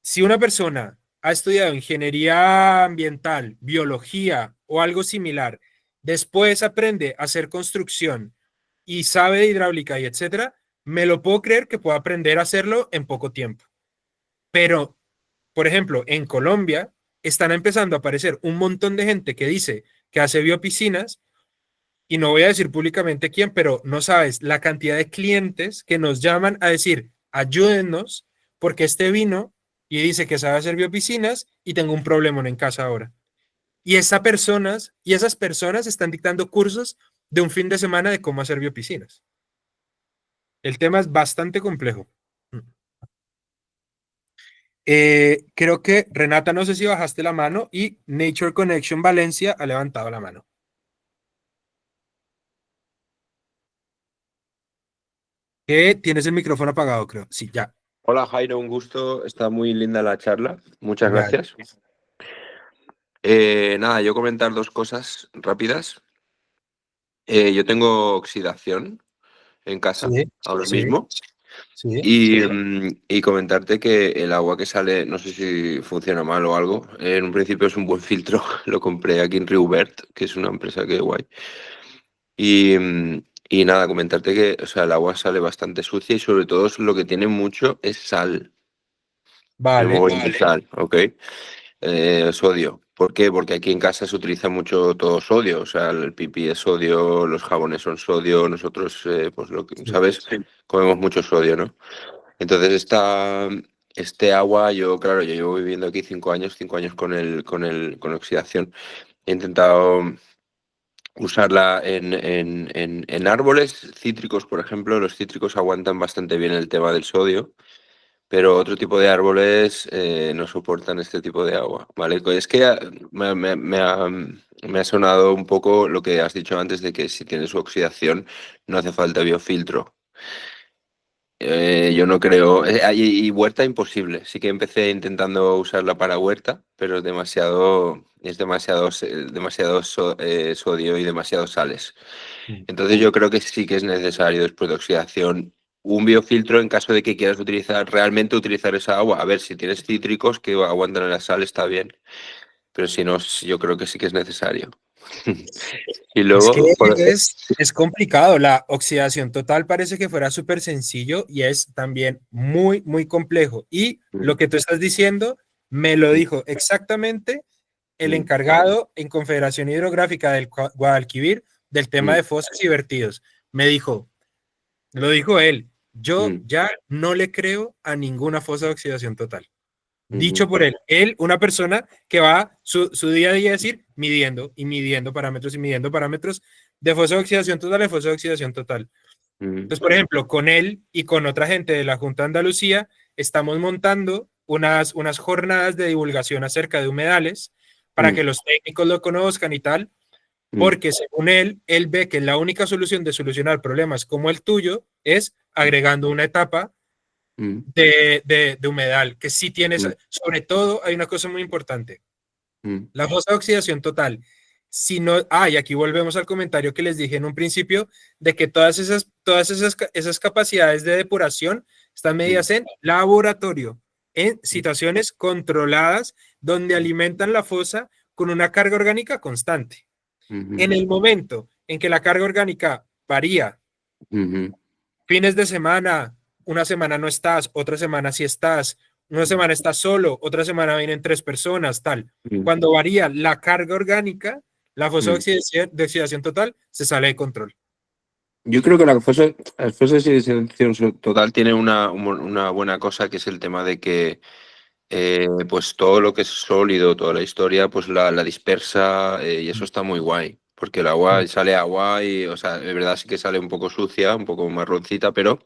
Si una persona ha estudiado ingeniería ambiental, biología o algo similar, después aprende a hacer construcción y sabe de hidráulica y etcétera, me lo puedo creer que pueda aprender a hacerlo en poco tiempo. Pero, por ejemplo, en Colombia están empezando a aparecer un montón de gente que dice que hace biopiscinas, y no voy a decir públicamente quién, pero no sabes la cantidad de clientes que nos llaman a decir, ayúdennos, porque este vino y dice que sabe hacer biopiscinas y tengo un problema en casa ahora. Y esas personas están dictando cursos de un fin de semana de cómo hacer biopiscinas. El tema es bastante complejo. Creo que Renata, no sé si bajaste la mano, y Nature Connection Valencia ha levantado la mano. Tienes el micrófono apagado, creo. Sí, ya. Hola Jairo, un gusto. Está muy linda la charla. Muchas gracias. Nada, yo comentar dos cosas rápidas. Yo tengo oxidación en casa ahora mismo. Y comentarte que el agua que sale, no sé si funciona mal o algo, en un principio es un buen filtro. Lo compré aquí en Riubert, que es una empresa que guay. Y nada, comentarte que, o sea, el agua sale bastante sucia y sobre todo lo que tiene mucho es sal. Vale. Sal, ¿ok? Sodio. ¿Por qué? Porque aquí en casa se utiliza mucho todo sodio, o sea, el pipí es sodio, los jabones son sodio, nosotros, pues lo que, ¿sabes? Comemos mucho sodio, ¿no? Entonces este agua, claro, yo llevo viviendo aquí 5 años con oxidación. He intentado usarla en árboles cítricos, por ejemplo. Los cítricos aguantan bastante bien el tema del sodio, pero otro tipo de árboles no soportan este tipo de agua, ¿vale? Es que me ha sonado un poco lo que has dicho antes de que si tienes oxidación no hace falta biofiltro. Yo no creo. Y huerta imposible. Sí que empecé intentando usarla para huerta, pero es demasiado sodio y demasiados sales. Entonces yo creo que sí que es necesario después de oxidación un biofiltro en caso de que quieras realmente utilizar esa agua. A ver, si tienes cítricos que aguantan la sal está bien, pero si no, yo creo que sí que es necesario. Y luego, es complicado. La oxidación total parece que fuera súper sencillo y es también muy, muy complejo. Y lo que tú estás diciendo me lo dijo exactamente el encargado en Confederación Hidrográfica del Guadalquivir del tema de fosas y vertidos. Lo dijo él, yo ya no le creo a ninguna fosa de oxidación total. Dicho por él, una persona que va su día a día a decir, midiendo parámetros de fosa de oxidación total a fosa de oxidación total. Entonces, por ejemplo, con él y con otra gente de la Junta de Andalucía, estamos montando unas jornadas de divulgación acerca de humedales para que los técnicos lo conozcan y tal, porque según él ve que la única solución de solucionar problemas como el tuyo es agregando una etapa de humedal, que sí tienes, sobre todo hay una cosa muy importante, la fosa de oxidación total, si no, y aquí volvemos al comentario que les dije en un principio, de que todas esas capacidades de depuración están medidas en laboratorio, en situaciones controladas, donde alimentan la fosa con una carga orgánica constante. En el momento en que la carga orgánica varía, fines de semana, una semana no estás, otra semana sí estás, una semana estás solo, otra semana vienen 3 personas, tal. Cuando varía la carga orgánica, la fosa de oxidación total se sale de control. Yo creo que la fosa de oxidación total tiene una buena cosa, que es el tema de que pues todo lo que es sólido, toda la historia, pues la dispersa, y eso está muy guay. Porque el agua, sale agua y, o sea, de verdad sí que sale un poco sucia, un poco marroncita, pero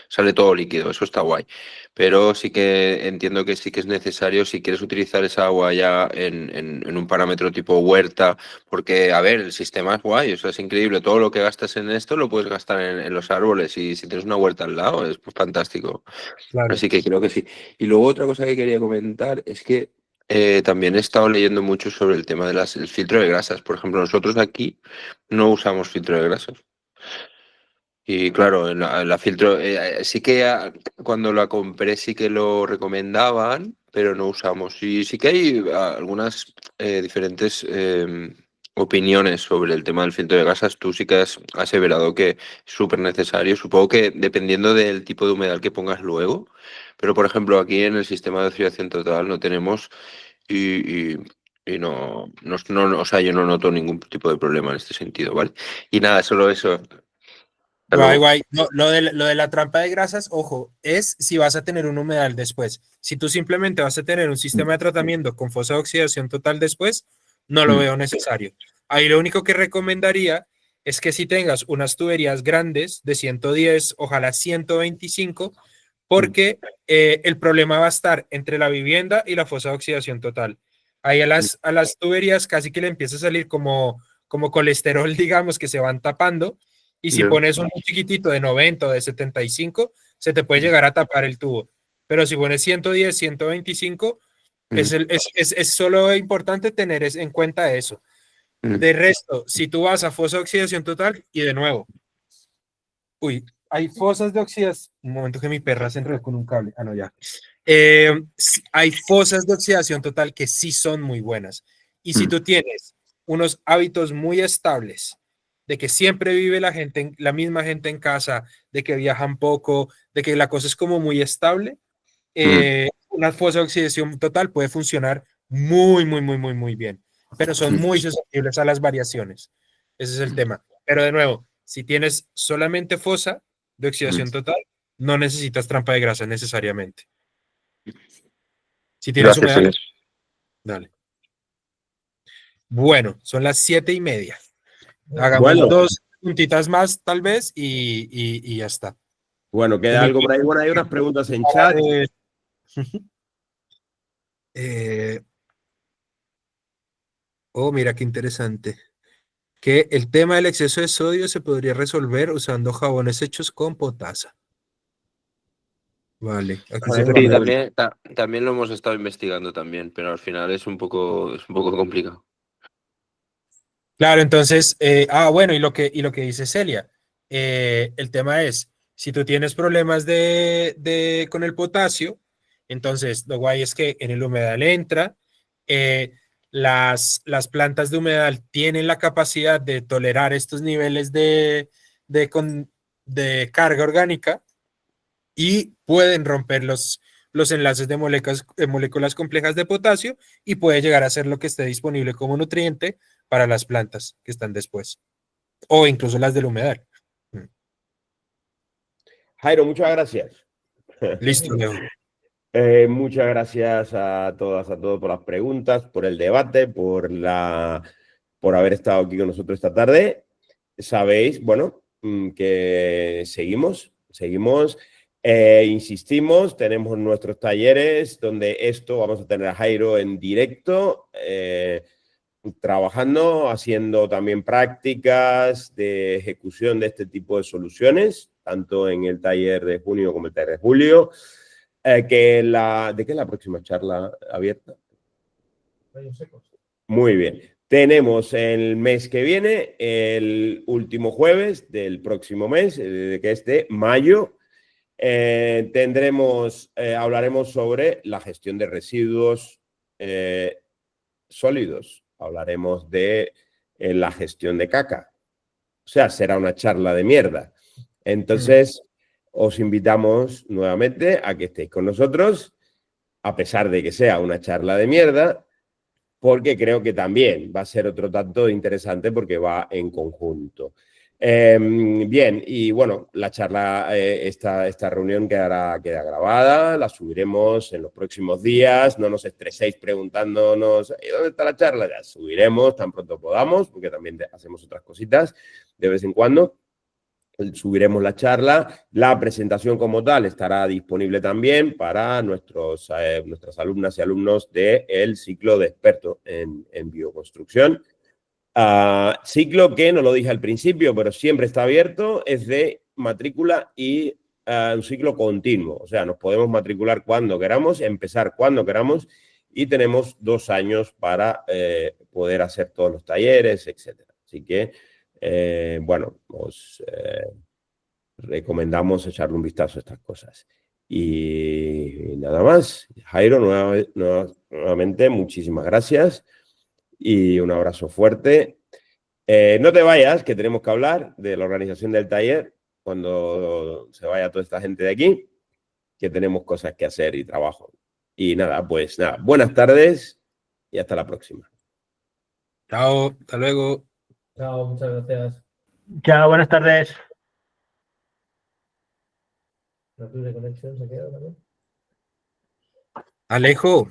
sale todo líquido, eso está guay. Pero sí que entiendo que sí que es necesario si quieres utilizar esa agua ya en un parámetro tipo huerta, porque, a ver, el sistema es guay, o sea, es increíble. Todo lo que gastas en esto lo puedes gastar en los árboles, y si tienes una huerta al lado es fantástico. Claro. Así que creo que sí. Y luego otra cosa que quería comentar es que también he estado leyendo mucho sobre el tema del filtro de grasas. Por ejemplo, nosotros aquí no usamos filtro de grasas. Y claro, en la filtro, sí que cuando la compré sí que lo recomendaban, pero no usamos. Y sí que hay algunas diferentes opiniones sobre el tema del filtro de gasas. Tú sí que has aseverado que es súper necesario. Supongo que dependiendo del tipo de humedal que pongas luego, pero por ejemplo aquí en el sistema de oxidación total no tenemos y o sea, yo no noto ningún tipo de problema en este sentido, ¿vale? Y nada, solo eso. Hasta Guay, luego. guay. No, lo de la trampa de grasas, ojo, es si vas a tener un humedal después. Si tú simplemente vas a tener un sistema de tratamiento con fosa de oxidación total después, no lo veo necesario. Ahí lo único que recomendaría es que si tengas unas tuberías grandes de 110, ojalá 125, porque el problema va a estar entre la vivienda y la fosa de oxidación total. Ahí a las tuberías casi que le empieza a salir como colesterol, digamos, que se van tapando. Y si pones un chiquitito de 90 o de 75, se te puede llegar a tapar el tubo. Pero si pones 110, 125, es solo importante tener en cuenta eso. De resto, si tú vas a fosa de oxidación total, y de nuevo, hay fosas de oxidación. Un momento que mi perra se enredó con un cable. Ah, no, ya. Hay fosas de oxidación total que sí son muy buenas. Y si tú tienes unos hábitos muy estables, de que siempre vive la misma gente en casa, de que viajan poco, de que la cosa es como muy estable, una fosa de oxidación total puede funcionar muy, muy, muy, muy, muy bien, pero son muy susceptibles a las variaciones. Ese es el tema. Pero de nuevo, si tienes solamente fosa de oxidación total, no necesitas trampa de grasa necesariamente. Si tienes Gracias, humedad, Inés. dale. Bueno, son las 7:30. Hagamos Bueno. 2 puntitas más, tal vez, y ya está. Bueno, queda algo por ahí. Bueno, hay unas preguntas en chat. Oh, mira qué interesante. Que el tema del exceso de sodio se podría resolver usando jabones hechos con potasa. Vale. Aquí se Sí, refiere. también lo hemos estado investigando también, pero al final es un poco complicado. Claro, entonces, bueno, y lo que dice Celia, el tema es, si tú tienes problemas con el potasio, entonces lo guay es que en el humedal entra, las plantas de humedal tienen la capacidad de tolerar estos niveles de carga orgánica y pueden romper los enlaces de moléculas complejas de potasio y puede llegar a ser lo que esté disponible como nutriente para las plantas que están después, o incluso las del humedal. Jairo, muchas gracias. Listo, Leo. Muchas gracias a todas, a todos por las preguntas, por el debate, por haber estado aquí con nosotros esta tarde. Sabéis, bueno, que seguimos. Insistimos, tenemos nuestros talleres donde vamos a tener a Jairo en directo, trabajando, haciendo también prácticas de ejecución de este tipo de soluciones, tanto en el taller de junio como el taller de julio. ¿De qué es la próxima charla abierta? Rayos secos. Muy bien. Tenemos el mes que viene, el último jueves del próximo mes, que es de mayo. Hablaremos sobre la gestión de residuos sólidos. Hablaremos de la gestión de caca. O sea, será una charla de mierda. Entonces, os invitamos nuevamente a que estéis con nosotros, a pesar de que sea una charla de mierda, porque creo que también va a ser otro tanto interesante porque va en conjunto. Bien, y bueno, la charla, esta reunión queda grabada, la subiremos en los próximos días, no nos estreséis preguntándonos ¿dónde está la charla? Ya subiremos tan pronto podamos, porque también hacemos otras cositas de vez en cuando. Subiremos la charla, la presentación como tal estará disponible también para nuestras alumnas y alumnos del ciclo de experto en bioconstrucción. Ciclo que, no lo dije al principio, pero siempre está abierto, es de matrícula y un ciclo continuo. O sea, nos podemos matricular cuando queramos, empezar cuando queramos y tenemos 2 años para poder hacer todos los talleres, etc. Así que, bueno, os recomendamos echarle un vistazo a estas cosas. Y nada más. Jairo, nuevamente, muchísimas gracias y un abrazo fuerte. No te vayas, que tenemos que hablar de la organización del taller cuando se vaya toda esta gente de aquí, que tenemos cosas que hacer y trabajo. Y nada, pues nada, buenas tardes y hasta la próxima. Chao, hasta luego. Chao, muchas gracias. Chao, buenas tardes. ¿La tuya conexión se queda también? Alejo.